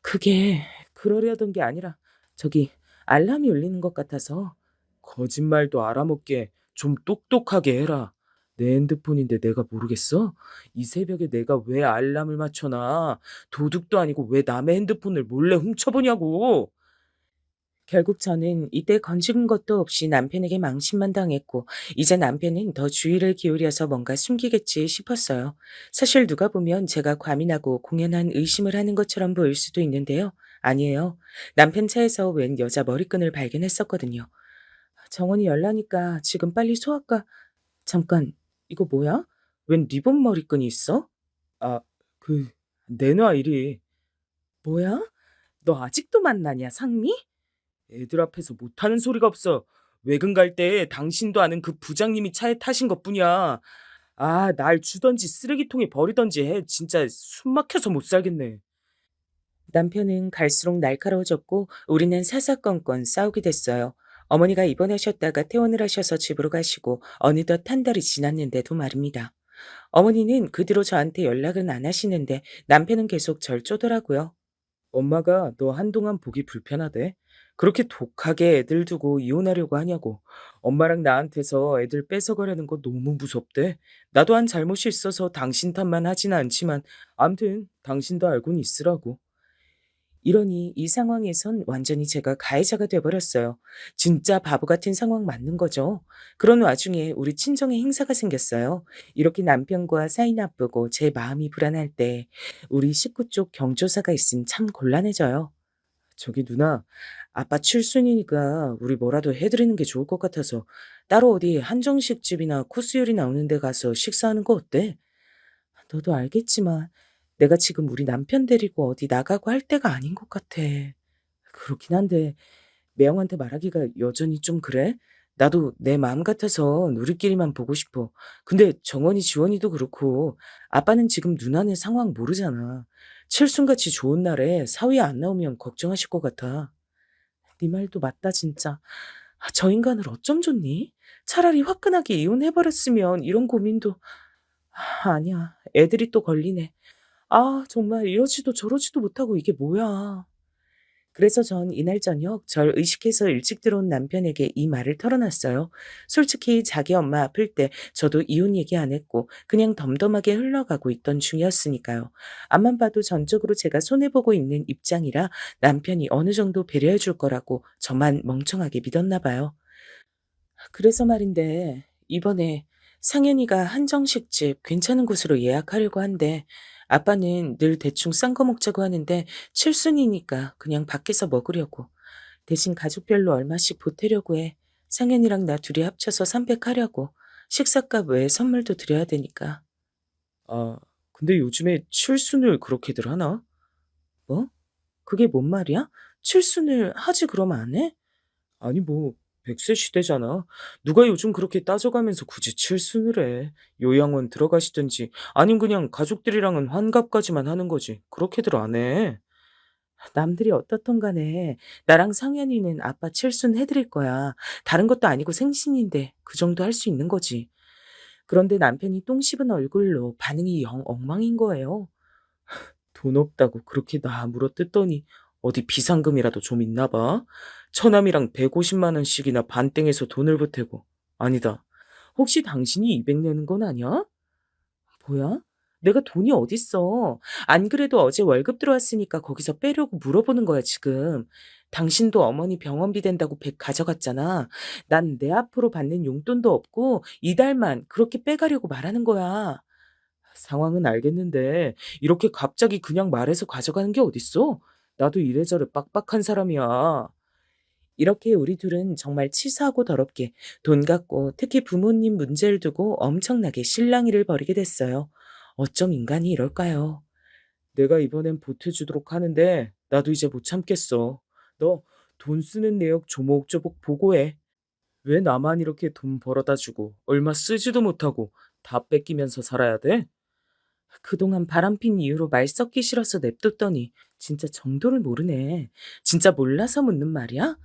그게 그러려던 게 아니라 저기 알람이 울리는 것 같아서. 거짓말도 알아먹게 좀 똑똑하게 해라. 내 핸드폰인데 내가 모르겠어? 이 새벽에 내가 왜 알람을 맞춰 놔? 도둑도 아니고 왜 남의 핸드폰을 몰래 훔쳐보냐고. 결국 저는 이때 건진 것도 없이 남편에게 망신만 당했고 이제 남편은 더 주의를 기울여서 뭔가 숨기겠지 싶었어요. 사실 누가 보면 제가 과민하고 공연한 의심을 하는 것처럼 보일 수도 있는데요. 아니에요. 남편 차에서 웬 여자 머리끈을 발견했었거든요. 정원이 열나니까 지금 빨리 소아과. 잠깐, 이거 뭐야? 웬 리본 머리끈이 있어? 아, 그 내놔 이리. 뭐야? 너 아직도 만나냐, 상미? 애들 앞에서 못하는 소리가 없어. 외근 갈 때 당신도 아는 그 부장님이 차에 타신 것뿐이야. 아, 날 주던지 쓰레기통에 버리던지 해. 진짜 숨 막혀서 못 살겠네. 남편은 갈수록 날카로워졌고 우리는 사사건건 싸우게 됐어요. 어머니가 입원하셨다가 퇴원을 하셔서 집으로 가시고 어느덧 한 달이 지났는데도 말입니다. 어머니는 그 뒤로 저한테 연락은 안 하시는데 남편은 계속 절 쪼더라고요. 엄마가 너 한동안 보기 불편하대. 그렇게 독하게 애들 두고 이혼하려고 하냐고. 엄마랑 나한테서 애들 뺏어가려는 거 너무 무섭대. 나도 한 잘못이 있어서 당신 탓만 하진 않지만 암튼 당신도 알고는 있으라고. 이러니 이 상황에선 완전히 제가 가해자가 돼버렸어요. 진짜 바보 같은 상황 맞는 거죠. 그런 와중에 우리 친정에 행사가 생겼어요. 이렇게 남편과 사이 나쁘고 제 마음이 불안할 때 우리 식구 쪽 경조사가 있으면 참 곤란해져요. 저기 누나, 아빠 칠순이니까 우리 뭐라도 해드리는 게 좋을 것 같아서 따로 어디 한정식 집이나 코스 요리 나오는 데 가서 식사하는 거 어때? 너도 알겠지만 내가 지금 우리 남편 데리고 어디 나가고 할 때가 아닌 것 같아. 그렇긴 한데 매형한테 말하기가 여전히 좀 그래? 나도 내 마음 같아선 우리끼리만 보고 싶어. 근데 정원이 지원이도 그렇고 아빠는 지금 누나네 상황 모르잖아. 칠순같이 좋은 날에 사위 안 나오면 걱정하실 것 같아. 네 말도 맞다 진짜. 저 인간을 어쩜 좋니? 차라리 화끈하게 이혼해버렸으면 이런 고민도. 아니야. 애들이 또 걸리네. 정말 이러지도 저러지도 못하고 이게 뭐야. 그래서 전 이날 저녁 절 의식해서 일찍 들어온 남편에게 이 말을 털어놨어요. 솔직히 자기 엄마 아플 때 저도 이혼 얘기 안 했고 그냥 덤덤하게 흘러가고 있던 중이었으니까요. 앞만 봐도 전적으로 제가 손해보고 있는 입장이라 남편이 어느 정도 배려해 줄 거라고 저만 멍청하게 믿었나 봐요. 그래서 말인데 이번에 상현이가 한정식집 괜찮은 곳으로 예약하려고 한대. 아빠는 늘 대충 싼 거 먹자고 하는데 칠순이니까 그냥 밖에서 먹으려고. 대신 가족별로 얼마씩 보태려고 해. 상현이랑 나 둘이 합쳐서 300 하려고. 식사값 외에 선물도 드려야 되니까. 아, 근데 요즘에 칠순을 그렇게들 하나? 뭐? 그게 뭔 말이야? 칠순을 하지 그러면 안 해? 아니 뭐 100세 시대잖아. 누가 요즘 그렇게 따져가면서 굳이 칠순을 해. 요양원 들어가시든지 아님 그냥 가족들이랑은 환갑까지만 하는 거지. 그렇게들 안 해. 남들이 어떻든 간에 나랑 상현이는 아빠 칠순 해드릴 거야. 다른 것도 아니고 생신인데 그 정도 할 수 있는 거지. 그런데 남편이 똥 씹은 얼굴로 반응이 영 엉망인 거예요. 돈 없다고 그렇게 나 물어뜯더니 어디 비상금이라도 좀 있나 봐. 처남이랑 150만 원씩이나 반땡에서 돈을 보태고. 아니다. 혹시 당신이 200 내는 건 아니야? 뭐야? 내가 돈이 어딨어. 안 그래도 어제 월급 들어왔으니까 거기서 빼려고 물어보는 거야, 지금. 당신도 어머니 병원비 된다고 100 가져갔잖아. 난 내 앞으로 받는 용돈도 없고 이달만 그렇게 빼가려고 말하는 거야. 상황은 알겠는데 이렇게 갑자기 그냥 말해서 가져가는 게 어딨어? 나도 이래저래 빡빡한 사람이야. 이렇게 우리 둘은 정말 치사하고 더럽게 돈 갖고 특히 부모님 문제를 두고 엄청나게 실랑이를 벌이게 됐어요. 어쩜 인간이 이럴까요? 내가 이번엔 보태주도록 하는데 나도 이제 못 참겠어. 너 돈 쓰는 내역 조목조목 보고해. 왜 나만 이렇게 돈 벌어다 주고 얼마 쓰지도 못하고 다 뺏기면서 살아야 돼? 그동안 바람핀 이유로 말 섞기 싫어서 냅뒀더니 진짜 정도를 모르네. 진짜 몰라서 묻는 말이야?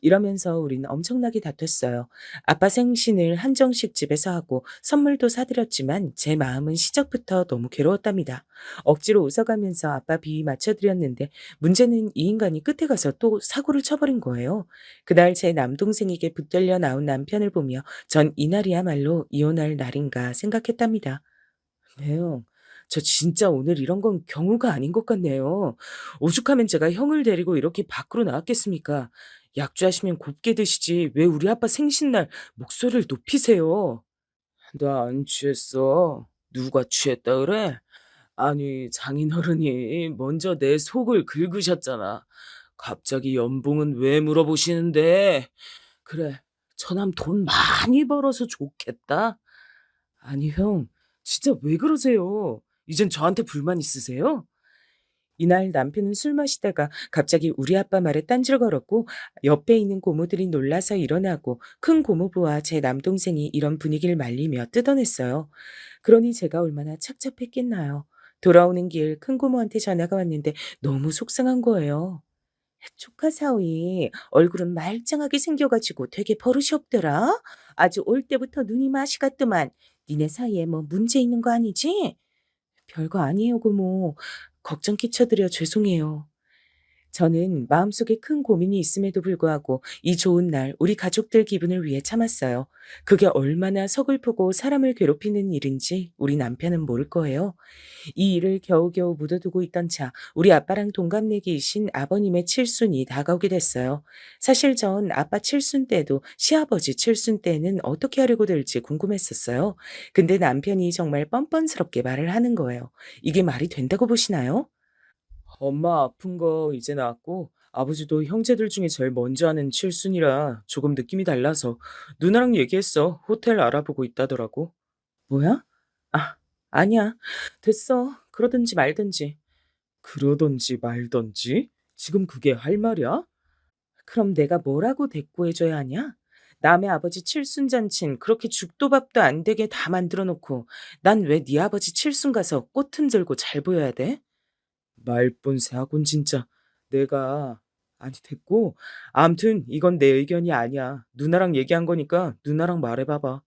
이러면서 우린 엄청나게 다퉜어요. 아빠 생신을 한정식 집에서 하고 선물도 사드렸지만 제 마음은 시작부터 너무 괴로웠답니다. 억지로 웃어가면서 아빠 비위 맞춰드렸는데 문제는 이 인간이 끝에 가서 또 사고를 쳐버린 거예요. 그날 제 남동생에게 붙들려 나온 남편을 보며 전 이날이야말로 이혼할 날인가 생각했답니다. 네. 저 진짜 오늘 이런 건 경우가 아닌 것 같네요. 오죽하면 제가 형을 데리고 이렇게 밖으로 나왔겠습니까? 약주하시면 곱게 드시지 왜 우리 아빠 생신날 목소리를 높이세요? 나 안 취했어. 누가 취했다 그래? 아니 장인어른이 먼저 내 속을 긁으셨잖아. 갑자기 연봉은 왜 물어보시는데? 그래, 처남 돈 많이 벌어서 좋겠다. 아니 형, 진짜 왜 그러세요? 이젠 저한테 불만 있으세요? 이날 남편은 술 마시다가 갑자기 우리 아빠 말에 딴지를 걸었고 옆에 있는 고모들이 놀라서 일어나고 큰 고모부와 제 남동생이 이런 분위기를 말리며 뜯어냈어요. 그러니 제가 얼마나 착잡했겠나요. 돌아오는 길 큰 고모한테 전화가 왔는데 너무 속상한 거예요. 조카 사위 얼굴은 말짱하게 생겨가지고 되게 버릇이 없더라. 아주 올 때부터 눈이 맛이 갔더만. 니네 사이에 뭐 문제 있는 거 아니지? 별거 아니에요, 고모. 걱정 끼쳐드려 죄송해요. 저는 마음속에 큰 고민이 있음에도 불구하고 이 좋은 날 우리 가족들 기분을 위해 참았어요. 그게 얼마나 서글프고 사람을 괴롭히는 일인지 우리 남편은 모를 거예요. 이 일을 겨우겨우 묻어두고 있던 차 우리 아빠랑 동갑내기이신 아버님의 칠순이 다가오게 됐어요. 사실 전 아빠 칠순 때도 시아버지 칠순 때는 어떻게 하려고 될지 궁금했었어요. 근데 남편이 정말 뻔뻔스럽게 말을 하는 거예요. 이게 말이 된다고 보시나요? 엄마 아픈 거 이제 나았고 아버지도 형제들 중에 제일 먼저 하는 칠순이라 조금 느낌이 달라서 누나랑 얘기했어. 호텔 알아보고 있다더라고. 뭐야? 아, 아니야. 됐어. 그러든지 말든지. 그러든지 말든지? 지금 그게 할 말이야? 그럼 내가 뭐라고 대꾸해줘야 하냐? 남의 아버지 칠순잔친 그렇게 죽도 밥도 안 되게 다 만들어 놓고 난 왜 네 아버지 칠순 가서 꽃 흔들고 잘 보여야 돼? 말뿐새 하곤 진짜. 내가 아니 됐고 암튼 이건 내 의견이 아니야. 누나랑 얘기한 거니까 누나랑 말해봐봐.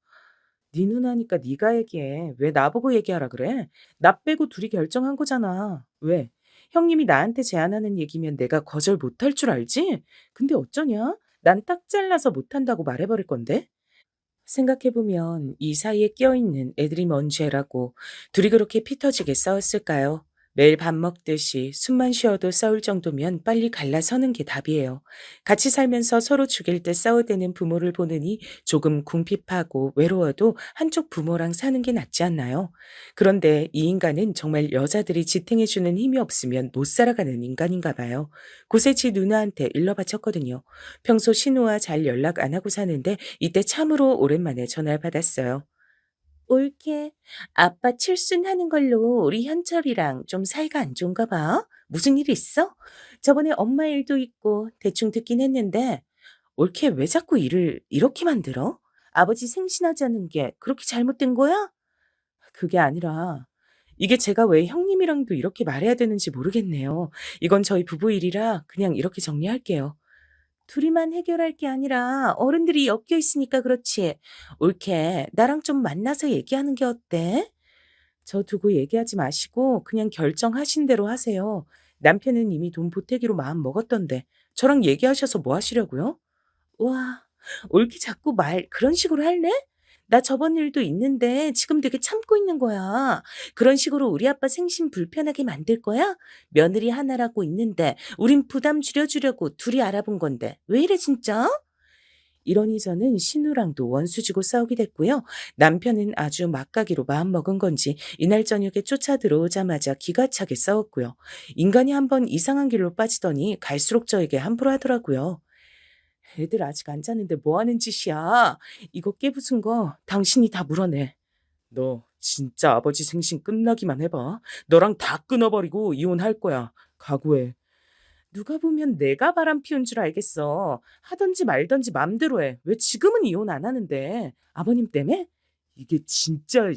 네 누나니까 네가 얘기해. 왜 나보고 얘기하라 그래? 나 빼고 둘이 결정한 거잖아. 왜? 형님이 나한테 제안하는 얘기면 내가 거절 못할 줄 알지? 근데 어쩌냐? 난 딱 잘라서 못한다고 말해버릴 건데? 생각해보면 이 사이에 끼어있는 애들이 뭔 죄라고 둘이 그렇게 피 터지게 싸웠을까요? 매일 밥 먹듯이 숨만 쉬어도 싸울 정도면 빨리 갈라서는 게 답이에요. 같이 살면서 서로 죽일 듯 싸우대는 부모를 보느니 조금 궁핍하고 외로워도 한쪽 부모랑 사는 게 낫지 않나요? 그런데 이 인간은 정말 여자들이 지탱해주는 힘이 없으면 못 살아가는 인간인가 봐요. 고세치 누나한테 일러 바쳤거든요. 평소 신우와 잘 연락 안 하고 사는데 이때 참으로 오랜만에 전화를 받았어요. 올케, 아빠 칠순하는 걸로 우리 현철이랑 좀 사이가 안 좋은가 봐. 무슨 일 있어? 저번에 엄마 일도 있고 대충 듣긴 했는데 올케 왜 자꾸 일을 이렇게 만들어? 아버지 생신하자는 게 그렇게 잘못된 거야? 그게 아니라 이게 제가 왜 형님이랑도 이렇게 말해야 되는지 모르겠네요. 이건 저희 부부 일이라 그냥 이렇게 정리할게요. 둘이만 해결할 게 아니라 어른들이 엮여 있으니까 그렇지. 옳게 나랑 좀 만나서 얘기하는 게 어때? 저 두고 얘기하지 마시고 그냥 결정하신 대로 하세요. 남편은 이미 돈 보태기로 마음 먹었던데 저랑 얘기하셔서 뭐 하시려고요? 와, 옳게 자꾸 말 그런 식으로 할래? 나 저번 일도 있는데 지금 되게 참고 있는 거야. 그런 식으로 우리 아빠 생신 불편하게 만들 거야? 며느리 하나라고 있는데 우린 부담 줄여주려고 둘이 알아본 건데 왜 이래 진짜? 이러니 저는 신우랑도 원수지고 싸우게 됐고요. 남편은 아주 막가기로 마음먹은 건지 이날 저녁에 쫓아 들어오자마자 기가 차게 싸웠고요. 인간이 한번 이상한 길로 빠지더니 갈수록 저에게 함부로 하더라고요. 애들 아직 안 자는데 뭐 하는 짓이야? 이거 깨부순 거 당신이 다 물어내. 너 진짜 아버지 생신 끝나기만 해봐. 너랑 다 끊어버리고 이혼할 거야. 각오해. 누가 보면 내가 바람 피운 줄 알겠어. 하던지 말던지 맘대로 해. 왜 지금은 이혼 안 하는데? 아버님 때문에? 이게 진짜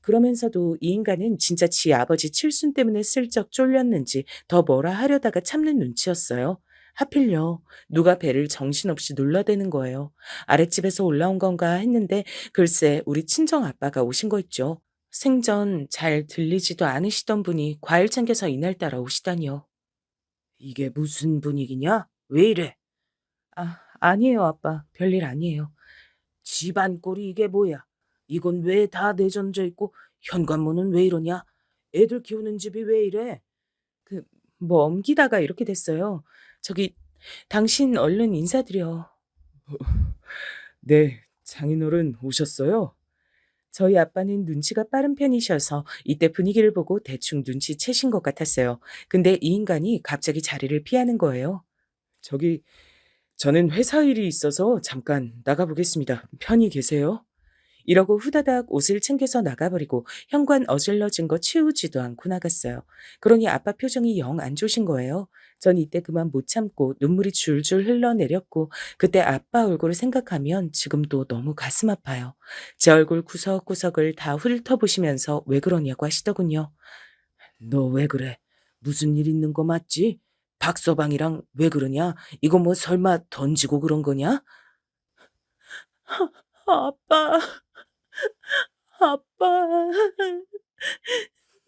그러면서도 이 인간은 진짜 지 아버지 칠순 때문에 슬쩍 쫄렸는지 더 뭐라 하려다가 참는 눈치였어요. 하필요. 누가 배를 정신없이 눌러대는 거예요. 아랫집에서 올라온 건가 했는데 글쎄 우리 친정 아빠가 오신 거 있죠. 생전 잘 들리지도 않으시던 분이 과일 챙겨서 이날따라 오시다니요. 이게 무슨 분위기냐? 왜 이래? 아, 아니에요, 아빠. 별일 아니에요. 집안 꼴이 이게 뭐야? 이건 왜 다 내전져 있고 현관문은 왜 이러냐? 애들 키우는 집이 왜 이래? 그, 뭐 옮기다가 이렇게 됐어요. 저기, 당신 얼른 인사드려. 네, 장인어른 오셨어요? 저희 아빠는 눈치가 빠른 편이셔서 이때 분위기를 보고 대충 눈치채신 것 같았어요. 근데 이 인간이 갑자기 자리를 피하는 거예요. 저기, 저는 회사 일이 있어서 잠깐 나가보겠습니다. 편히 계세요. 이러고 후다닥 옷을 챙겨서 나가버리고 현관 어질러진 거 치우지도 않고 나갔어요. 그러니 아빠 표정이 영 안 좋으신 거예요. 전 이때 그만 못 참고 눈물이 줄줄 흘러내렸고 그때 아빠 얼굴을 생각하면 지금도 너무 가슴 아파요. 제 얼굴 구석구석을 다 훑어보시면서 왜 그러냐고 하시더군요. 너 왜 그래? 무슨 일 있는 거 맞지? 박서방이랑 왜 그러냐? 이거 뭐 설마 던지고 그런 거냐? 아빠, 아빠,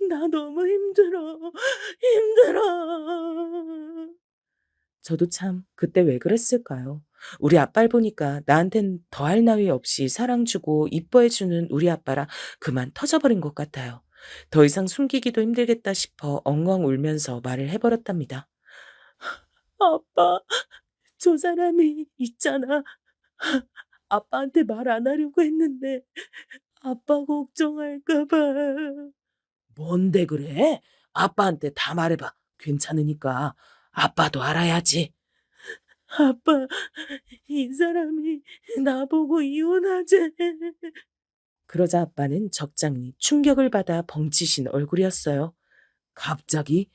나 너무 힘들어, 힘들어. 저도 참 그때 왜 그랬을까요? 우리 아빠를 보니까 나한텐 더할 나위 없이 사랑 주고 이뻐해 주는 우리 아빠라 그만 터져버린 것 같아요. 더 이상 숨기기도 힘들겠다 싶어 엉엉 울면서 말을 해버렸답니다. 아빠, 저 사람이 있잖아. 아빠한테 말 안 하려고 했는데 아빠 걱정할까 봐. 뭔데 그래? 아빠한테 다 말해봐. 괜찮으니까. 아빠도 알아야지. 아빠, 이 사람이 나보고 이혼하재. 그러자 아빠는 적잖이 충격을 받아 벙치신 얼굴이었어요. 갑자기?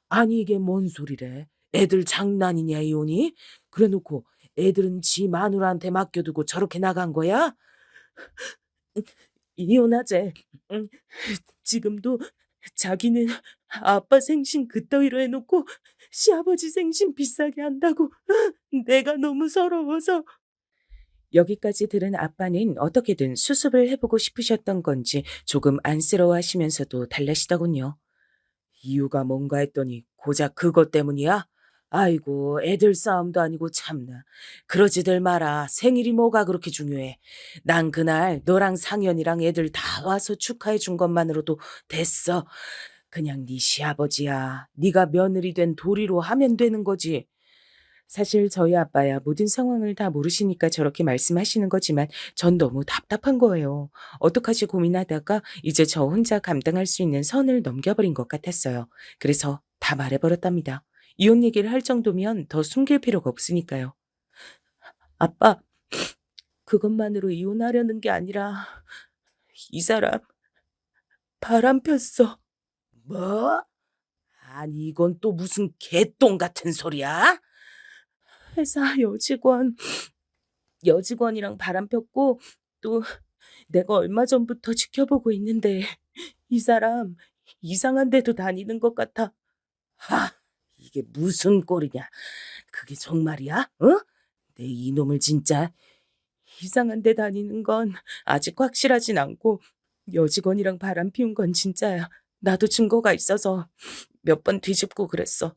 아니 이게 뭔 소리래? 애들 장난이냐 이혼이? 그래놓고 애들은 지 마누라한테 맡겨두고 저렇게 나간 거야? 이혼하재. 응. 지금도 자기는 아빠 생신 그따위로 해놓고 시아버지 생신 비싸게 한다고. 내가 너무 서러워서. 여기까지 들은 아빠는 어떻게든 수습을 해보고 싶으셨던 건지 조금 안쓰러워하시면서도 달래시더군요. 이유가 뭔가 했더니 고작 그것 때문이야? 아이고 애들 싸움도 아니고 참나. 그러지들 마라. 생일이 뭐가 그렇게 중요해. 난 그날 너랑 상현이랑 애들 다 와서 축하해 준 것만으로도 됐어. 그냥 네 시아버지야. 네가 며느리 된 도리로 하면 되는 거지. 사실 저희 아빠야 모든 상황을 다 모르시니까 저렇게 말씀하시는 거지만 전 너무 답답한 거예요. 어떡하지 고민하다가 이제 저 혼자 감당할 수 있는 선을 넘겨버린 것 같았어요. 그래서 다 말해버렸답니다. 이혼 얘기를 할 정도면 더 숨길 필요가 없으니까요. 아빠, 그것만으로 이혼하려는 게 아니라 이 사람 바람 폈어. 뭐? 아니 이건 또 무슨 개똥 같은 소리야? 회사 여직원이랑 바람 폈고 또 내가 얼마 전부터 지켜보고 있는데 이 사람 이상한 데도 다니는 것 같아. 하, 이게 무슨 꼴이냐? 그게 정말이야? 어? 내 이놈을 진짜 이상한 데 다니는 건 아직 확실하진 않고 여직원이랑 바람 피운 건 진짜야. 나도 증거가 있어서 몇 번 뒤집고 그랬어.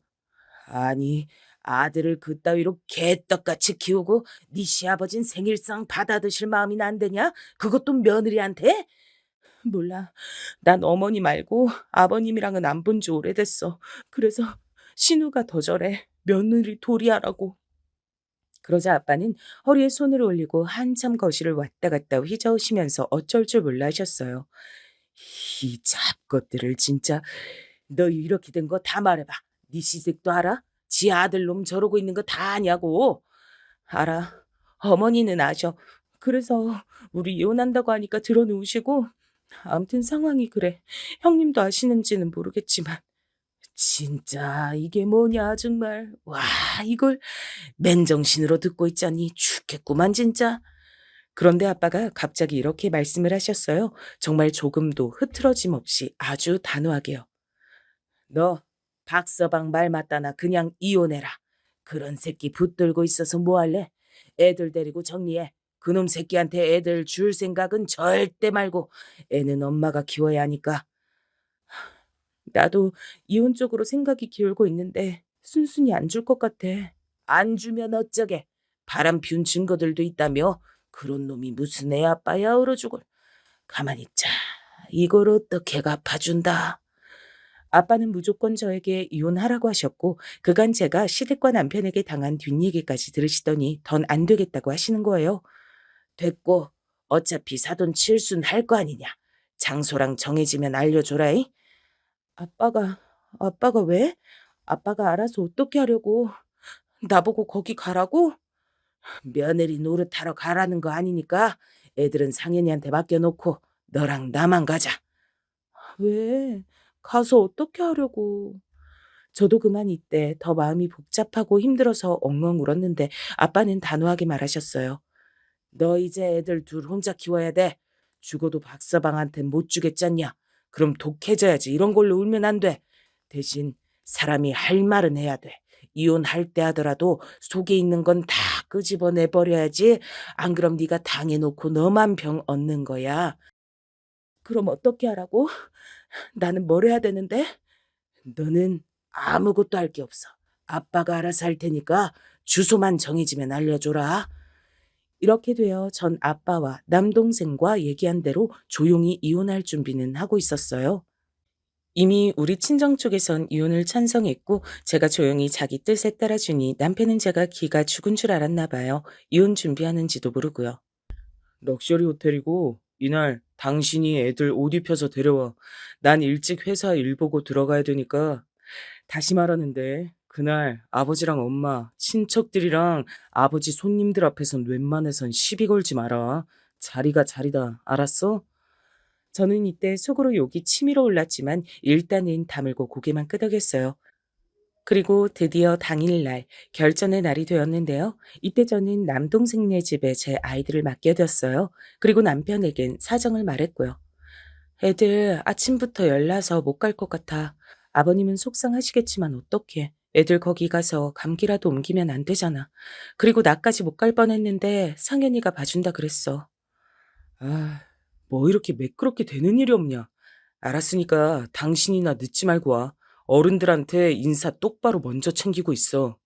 아니, 아들을 그따위로 개떡같이 키우고 네 시아버진 생일상 받아드실 마음이나 안 되냐? 그것도 며느리한테? 몰라. 난 어머니 말고 아버님이랑은 안 본 지 오래됐어. 그래서 신우가 더 저래. 며느리 도리하라고. 그러자 아빠는 허리에 손을 올리고 한참 거실을 왔다 갔다 휘저으시면서 어쩔 줄 몰라 하셨어요. 이 잡것들을 진짜. 너 이렇게 된 거 다 말해봐. 네 시댁도 알아? 지 아들놈 저러고 있는 거 다 아냐고. 알아. 어머니는 아셔. 그래서 우리 이혼한다고 하니까 들어누우시고 아무튼 상황이 그래. 형님도 아시는지는 모르겠지만 진짜 이게 뭐냐 정말. 와 이걸 맨정신으로 듣고 있자니 죽겠구만 진짜. 그런데 아빠가 갑자기 이렇게 말씀을 하셨어요. 정말 조금도 흐트러짐 없이 아주 단호하게요. 너 박서방 말 맞다나 그냥 이혼해라. 그런 새끼 붙들고 있어서 뭐 할래? 애들 데리고 정리해. 그놈 새끼한테 애들 줄 생각은 절대 말고 애는 엄마가 키워야 하니까. 나도 이혼 쪽으로 생각이 기울고 있는데 순순히 안 줄 것 같아. 안 주면 어쩌게. 바람 피운 증거들도 있다며. 그런 놈이 무슨 애 아빠야 얼어 죽을. 가만히 있자. 이걸 어떻게 갚아준다. 아빠는 무조건 저에게 이혼하라고 하셨고 그간 제가 시댁과 남편에게 당한 뒷얘기까지 들으시더니 던 안 되겠다고 하시는 거예요. 됐고 어차피 사돈 칠순 할 거 아니냐. 장소랑 정해지면 알려줘라이. 아빠가 왜? 아빠가 알아서 어떻게 하려고. 나보고 거기 가라고? 며느리 노릇하러 가라는 거 아니니까 애들은 상현이한테 맡겨놓고 너랑 나만 가자. 왜? 가서 어떻게 하려고. 저도 그만 이때 더 마음이 복잡하고 힘들어서 엉엉 울었는데 아빠는 단호하게 말하셨어요. 너 이제 애들 둘 혼자 키워야 돼. 죽어도 박서방한테 못 주겠잖냐. 그럼 독해져야지. 이런 걸로 울면 안 돼. 대신 사람이 할 말은 해야 돼. 이혼할 때 하더라도 속에 있는 건 다 끄집어내 버려야지. 안 그럼 네가 당해놓고 너만 병 얻는 거야. 그럼 어떻게 하라고? 나는 뭘 해야 되는데? 너는 아무것도 할 게 없어. 아빠가 알아서 할 테니까 주소만 정해지면 알려줘라. 이렇게 되어 전 아빠와 남동생과 얘기한 대로 조용히 이혼할 준비는 하고 있었어요. 이미 우리 친정 쪽에선 이혼을 찬성했고 제가 조용히 자기 뜻에 따라주니 남편은 제가 기가 죽은 줄 알았나 봐요. 이혼 준비하는지도 모르고요. 럭셔리 호텔이고 이날 당신이 애들 옷 입혀서 데려와. 난 일찍 회사 일 보고 들어가야 되니까 다시 말하는데 그날 아버지랑 엄마, 친척들이랑 아버지 손님들 앞에선 웬만해선 시비 걸지 마라. 자리가 자리다. 알았어? 저는 이때 속으로 욕이 치밀어 올랐지만 일단은 다물고 고개만 끄덕였어요. 그리고 드디어 당일날 결전의 날이 되었는데요. 이때 저는 남동생네 집에 제 아이들을 맡겨뒀어요. 그리고 남편에겐 사정을 말했고요. 애들 아침부터 열나서 못 갈 것 같아. 아버님은 속상하시겠지만 어떡해. 애들 거기 가서 감기라도 옮기면 안 되잖아. 그리고 나까지 못 갈 뻔했는데 상현이가 봐준다 그랬어. 아, 뭐 이렇게 매끄럽게 되는 일이 없냐. 알았으니까 당신이나 늦지 말고 와. 어른들한테 인사 똑바로 먼저 챙기고 있어.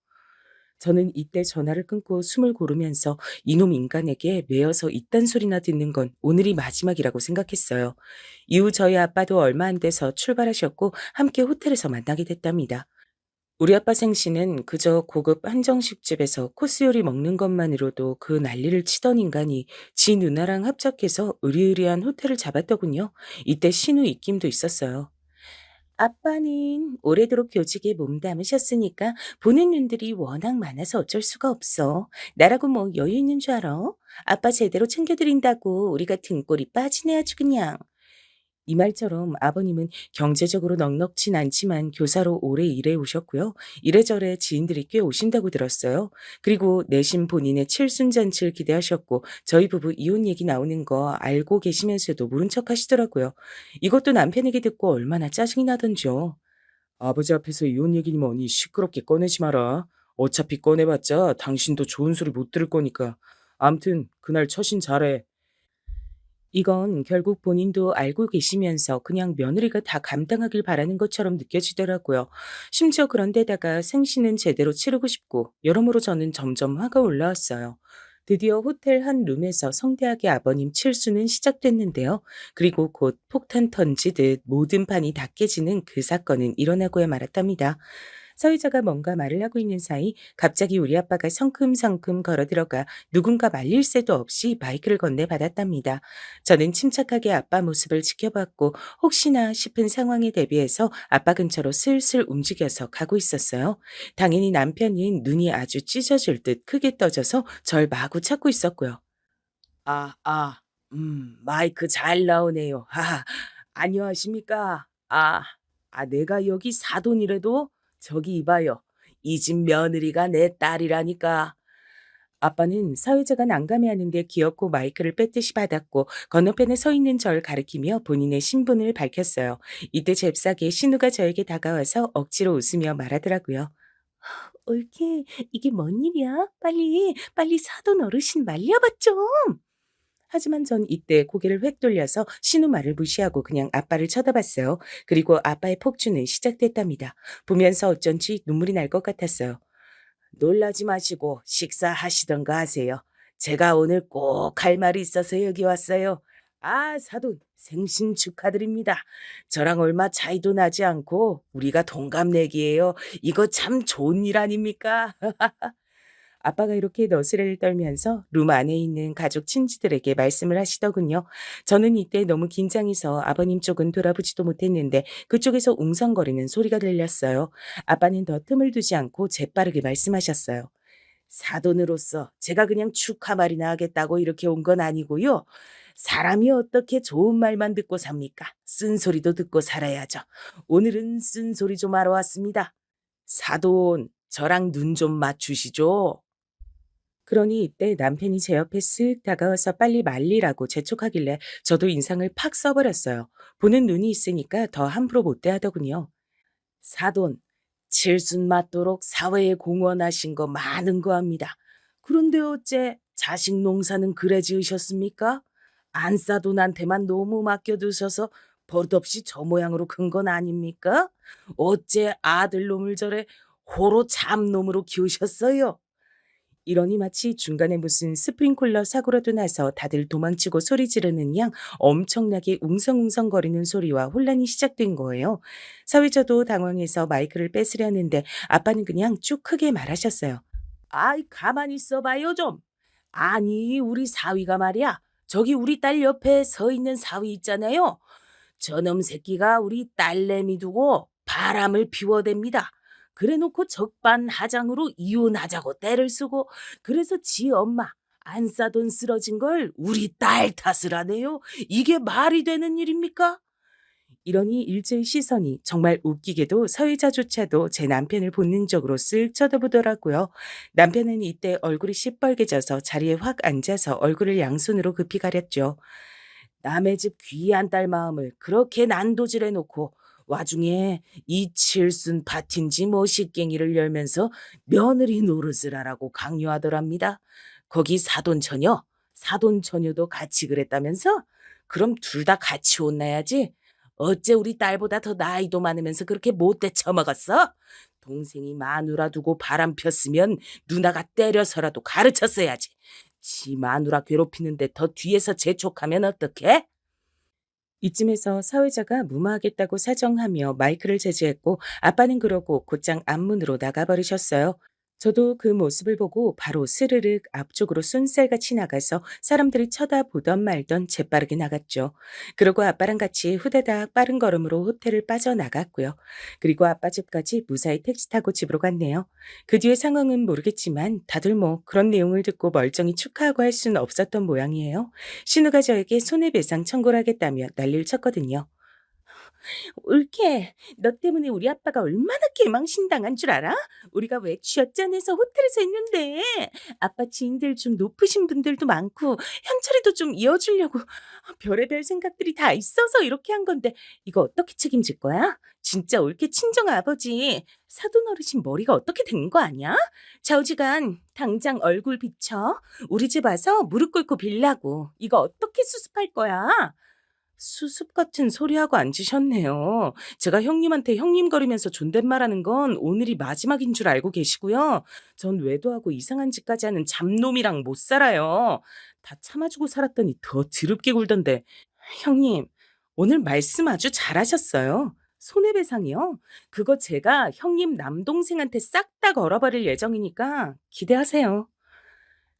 저는 이때 전화를 끊고 숨을 고르면서 이놈 인간에게 매어서 이딴 소리나 듣는 건 오늘이 마지막이라고 생각했어요. 이후 저희 아빠도 얼마 안 돼서 출발하셨고 함께 호텔에서 만나게 됐답니다. 우리 아빠 생신은 그저 고급 한정식집에서 코스 요리 먹는 것만으로도 그 난리를 치던 인간이 지 누나랑 합작해서 으리으리한 호텔을 잡았더군요. 이때 신우 입김도 있었어요. 아빠는 오래도록 교직에 몸담으셨으니까 보는 눈들이 워낙 많아서 어쩔 수가 없어. 나라고 뭐 여유 있는 줄 알아? 아빠 제대로 챙겨드린다고 우리가 등골이 빠지네 아주 그냥. 이 말처럼 아버님은 경제적으로 넉넉진 않지만 교사로 오래 일해 오셨고요. 이래저래 지인들이 꽤 오신다고 들었어요. 그리고 내심 본인의 칠순잔치를 기대하셨고 저희 부부 이혼 얘기 나오는 거 알고 계시면서도 모른 척 하시더라고요. 이것도 남편에게 듣고 얼마나 짜증이 나던지요. 아버지 앞에서 이혼 얘기니 뭐니 시끄럽게 꺼내지 마라. 어차피 꺼내봤자 당신도 좋은 소리 못 들을 거니까. 암튼 그날 처신 잘해. 이건 결국 본인도 알고 계시면서 그냥 며느리가 다 감당하길 바라는 것처럼 느껴지더라고요. 심지어 그런데다가 생신은 제대로 치르고 싶고 여러모로 저는 점점 화가 올라왔어요. 드디어 호텔 한 룸에서 성대하게 아버님 칠수는 시작됐는데요. 그리고 곧 폭탄 던지듯 모든 판이 다 깨지는 그 사건은 일어나고야 말았답니다. 사회자가 뭔가 말을 하고 있는 사이 갑자기 우리 아빠가 성큼성큼 걸어들어가 누군가 말릴 새도 없이 마이크를 건네받았답니다. 저는 침착하게 아빠 모습을 지켜봤고 혹시나 싶은 상황에 대비해서 아빠 근처로 슬슬 움직여서 가고 있었어요. 당연히 남편은 눈이 아주 찢어질 듯 크게 떠져서 절 마구 찾고 있었고요. 마이크 잘 나오네요. 안녕하십니까. 내가 여기 사돈이라도 저기 이봐요. 이 집 며느리가 내 딸이라니까. 아빠는 사회자가 난감해하는데 귀엽고 마이크를 뺏듯이 받았고 건너편에 서 있는 절 가리키며 본인의 신분을 밝혔어요. 이때 잽싸게 신우가 저에게 다가와서 억지로 웃으며 말하더라고요. 옳게 이게 뭔 일이야? 빨리 사돈 어르신 말려봐 좀. 하지만 전 이때 고개를 획 돌려서 신우 말을 무시하고 그냥 아빠를 쳐다봤어요. 그리고 아빠의 폭주는 시작됐답니다. 보면서 어쩐지 눈물이 날 것 같았어요. 놀라지 마시고 식사하시던가 하세요. 제가 오늘 꼭 할 말이 있어서 여기 왔어요. 사돈, 생신 축하드립니다. 저랑 얼마 차이도 나지 않고 우리가 동갑내기예요. 이거 참 좋은 일 아닙니까? 아빠가 이렇게 너스레를 떨면서 룸 안에 있는 가족 친지들에게 말씀을 하시더군요. 저는 이때 너무 긴장해서 아버님 쪽은 돌아보지도 못했는데 그쪽에서 웅성거리는 소리가 들렸어요. 아빠는 더 틈을 두지 않고 재빠르게 말씀하셨어요. 사돈으로서 제가 그냥 축하 말이나 하겠다고 이렇게 온 건 아니고요. 사람이 어떻게 좋은 말만 듣고 삽니까? 쓴소리도 듣고 살아야죠. 오늘은 쓴소리 좀 하러 왔습니다. 사돈, 저랑 눈 좀 맞추시죠. 그러니 이때 남편이 제 옆에 쓱 다가와서 빨리 말리라고 재촉하길래 저도 인상을 팍 써버렸어요. 보는 눈이 있으니까 더 함부로 못 대하더군요. 사돈, 칠순 맞도록 사회에 공헌하신 거 많은 거 합니다. 그런데 어째 자식 농사는 그래 지으셨습니까? 안사돈한테만 너무 맡겨두셔서 버릇없이 저 모양으로 큰 건 아닙니까? 어째 아들놈을 저래 호로 참놈으로 키우셨어요? 이러니 마치 중간에 무슨 스프링클러 사고라도 나서 다들 도망치고 소리 지르는 양 엄청나게 웅성웅성거리는 소리와 혼란이 시작된 거예요. 사회자도 당황해서 마이크를 뺏으려는데 아빠는 그냥 쭉 크게 말하셨어요. 가만히 있어봐요 좀. 아니 우리 사위가 말이야. 저기 우리 딸 옆에 서 있는 사위 있잖아요. 저놈 새끼가 우리 딸내미 두고 바람을 피워댑니다. 그래놓고 적반하장으로 이혼하자고 떼를 쓰고 그래서 지 엄마 안 싸돈 쓰러진 걸 우리 딸 탓을 하네요. 이게 말이 되는 일입니까? 이러니 일제의 시선이 정말 웃기게도 서유자조차도 제 남편을 본능적으로 쓱 쳐다보더라고요. 남편은 이때 얼굴이 시뻘개져서 자리에 확 앉아서 얼굴을 양손으로 급히 가렸죠. 남의 집 귀한 딸 마음을 그렇게 난도질해 놓고 와중에 이 칠순 파틴지 뭐 식갱이를 열면서 며느리 노릇을 하라고 강요하더랍니다. 거기 사돈처녀, 사돈처녀도 같이 그랬다면서? 그럼 둘 다 같이 혼나야지. 어째 우리 딸보다 더 나이도 많으면서 그렇게 못돼 처먹었어? 동생이 마누라 두고 바람 폈으면 누나가 때려서라도 가르쳤어야지. 지 마누라 괴롭히는데 더 뒤에서 재촉하면 어떡해? 이쯤에서 사회자가 무마하겠다고 사정하며 마이크를 제지했고 아빠는 그러고 곧장 앞문으로 나가버리셨어요. 저도 그 모습을 보고 바로 스르륵 앞쪽으로 쏜살같이 나가서 사람들이 쳐다보던 말던 재빠르게 나갔죠. 그리고 아빠랑 같이 후다닥 빠른 걸음으로 호텔을 빠져나갔고요. 그리고 아빠 집까지 무사히 택시 타고 집으로 갔네요. 그 뒤의 상황은 모르겠지만 다들 뭐 그런 내용을 듣고 멀쩡히 축하하고 할 수는 없었던 모양이에요. 신우가 저에게 손해배상 청구를 하겠다며 난리를 쳤거든요. 올케, 너 때문에 우리 아빠가 얼마나 개망신당한 줄 알아? 우리가 왜 쥐어짜내서 호텔에서 있는데 아빠 지인들 좀 높으신 분들도 많고 현철이도 좀 이어주려고 별의별 생각들이 다 있어서 이렇게 한 건데 이거 어떻게 책임질 거야? 진짜 올케 친정 아버지 사돈 어르신 머리가 어떻게 된 거 아니야? 좌우지간 당장 얼굴 비춰 우리 집 와서 무릎 꿇고 빌라고 이거 어떻게 수습할 거야? 수습 같은 소리하고 앉으셨네요. 제가 형님한테 형님거리면서 존댓말하는 건 오늘이 마지막인 줄 알고 계시고요. 전 외도하고 이상한 짓까지 하는 잡놈이랑 못 살아요. 다 참아주고 살았더니 더 드럽게 굴던데. 형님, 오늘 말씀 아주 잘하셨어요. 손해배상이요? 그거 제가 형님 남동생한테 싹 다 걸어버릴 예정이니까 기대하세요.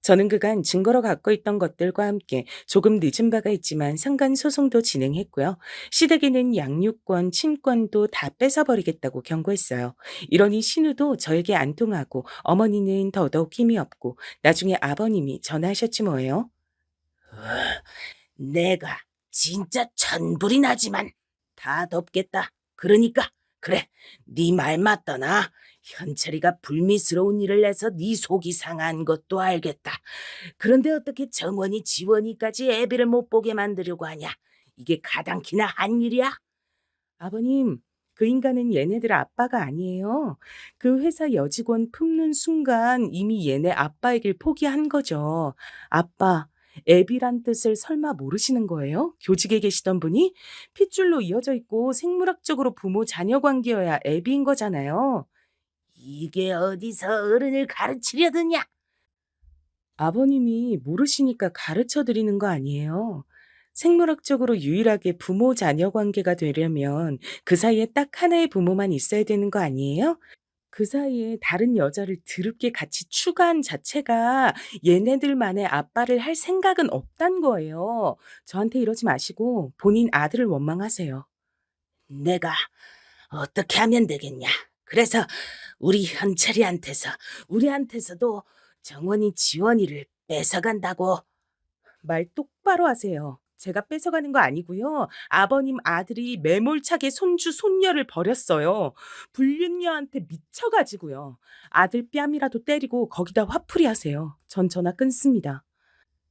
저는 그간 증거로 갖고 있던 것들과 함께 조금 늦은 바가 있지만 상간 소송도 진행했고요. 시댁에는 양육권, 친권도 다 뺏어버리겠다고 경고했어요. 이러니 신우도 저에게 안 통하고 어머니는 더더욱 힘이 없고 나중에 아버님이 전화하셨지 뭐예요. 내가 진짜 천불이 나지만 다 덮겠다. 그러니까 그래, 네 말 맞더나. 현철이가 불미스러운 일을 해서 네 속이 상한 것도 알겠다. 그런데 어떻게 정원이 지원이까지 애비를 못 보게 만들려고 하냐? 이게 가당키나 한 일이야? 아버님, 그 인간은 얘네들 아빠가 아니에요. 그 회사 여직원 품는 순간 이미 얘네 아빠이길 포기한 거죠. 아빠, 애비란 뜻을 설마 모르시는 거예요? 교직에 계시던 분이 핏줄로 이어져 있고 생물학적으로 부모 자녀 관계여야 애비인 거잖아요. 이게 어디서 어른을 가르치려드냐? 아버님이 모르시니까 가르쳐 드리는 거 아니에요. 생물학적으로 유일하게 부모 자녀 관계가 되려면 그 사이에 딱 하나의 부모만 있어야 되는 거 아니에요? 그 사이에 다른 여자를 드럽게 같이 추가한 자체가 얘네들만의 아빠를 할 생각은 없단 거예요. 저한테 이러지 마시고 본인 아들을 원망하세요. 내가 어떻게 하면 되겠냐? 그래서 우리 현철이한테서 우리한테서도 정원이 지원이를 뺏어간다고. 말 똑바로 하세요. 제가 뺏어가는 거 아니고요. 아버님 아들이 매몰차게 손주 손녀를 버렸어요. 불륜녀한테 미쳐가지고요. 아들 뺨이라도 때리고 거기다 화풀이 하세요. 전 전화 끊습니다.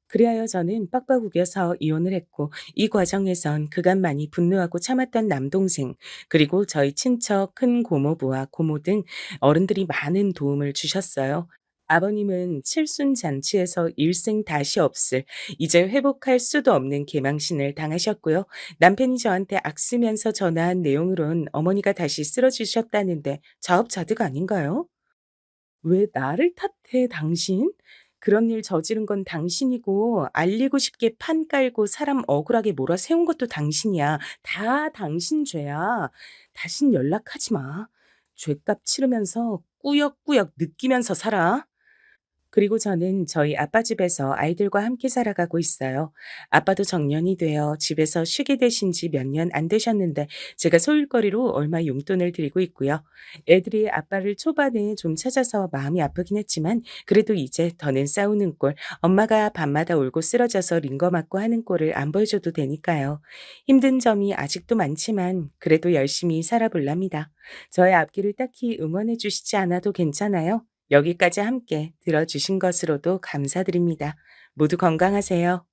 그리하여 저는 빡빡 우겨서 이혼을 했고 이 과정에선 그간 많이 분노하고 참았던 남동생 그리고 저희 친척 큰 고모부와 고모 등 어른들이 많은 도움을 주셨어요. 아버님은 칠순잔치에서 일생 다시 없을 이제 회복할 수도 없는 개망신을 당하셨고요. 남편이 저한테 악쓰면서 전화한 내용으론 어머니가 다시 쓰러지셨다는데 자업자득 아닌가요? 왜 나를 탓해 당신? 그런 일 저지른 건 당신이고 알리고 싶게 판 깔고 사람 억울하게 몰아세운 것도 당신이야. 다 당신 죄야. 다신 연락하지 마. 죄값 치르면서 꾸역꾸역 느끼면서 살아. 그리고 저는 저희 아빠 집에서 아이들과 함께 살아가고 있어요. 아빠도 정년이 되어 집에서 쉬게 되신 지 몇 년 안 되셨는데 제가 소일거리로 얼마 용돈을 드리고 있고요. 애들이 아빠를 초반에 좀 찾아서 마음이 아프긴 했지만 그래도 이제 더는 싸우는 꼴, 엄마가 밤마다 울고 쓰러져서 링거 맞고 하는 꼴을 안 보여줘도 되니까요. 힘든 점이 아직도 많지만 그래도 열심히 살아볼랍니다. 저의 앞길을 딱히 응원해 주시지 않아도 괜찮아요. 여기까지 함께 들어주신 것으로도 감사드립니다. 모두 건강하세요.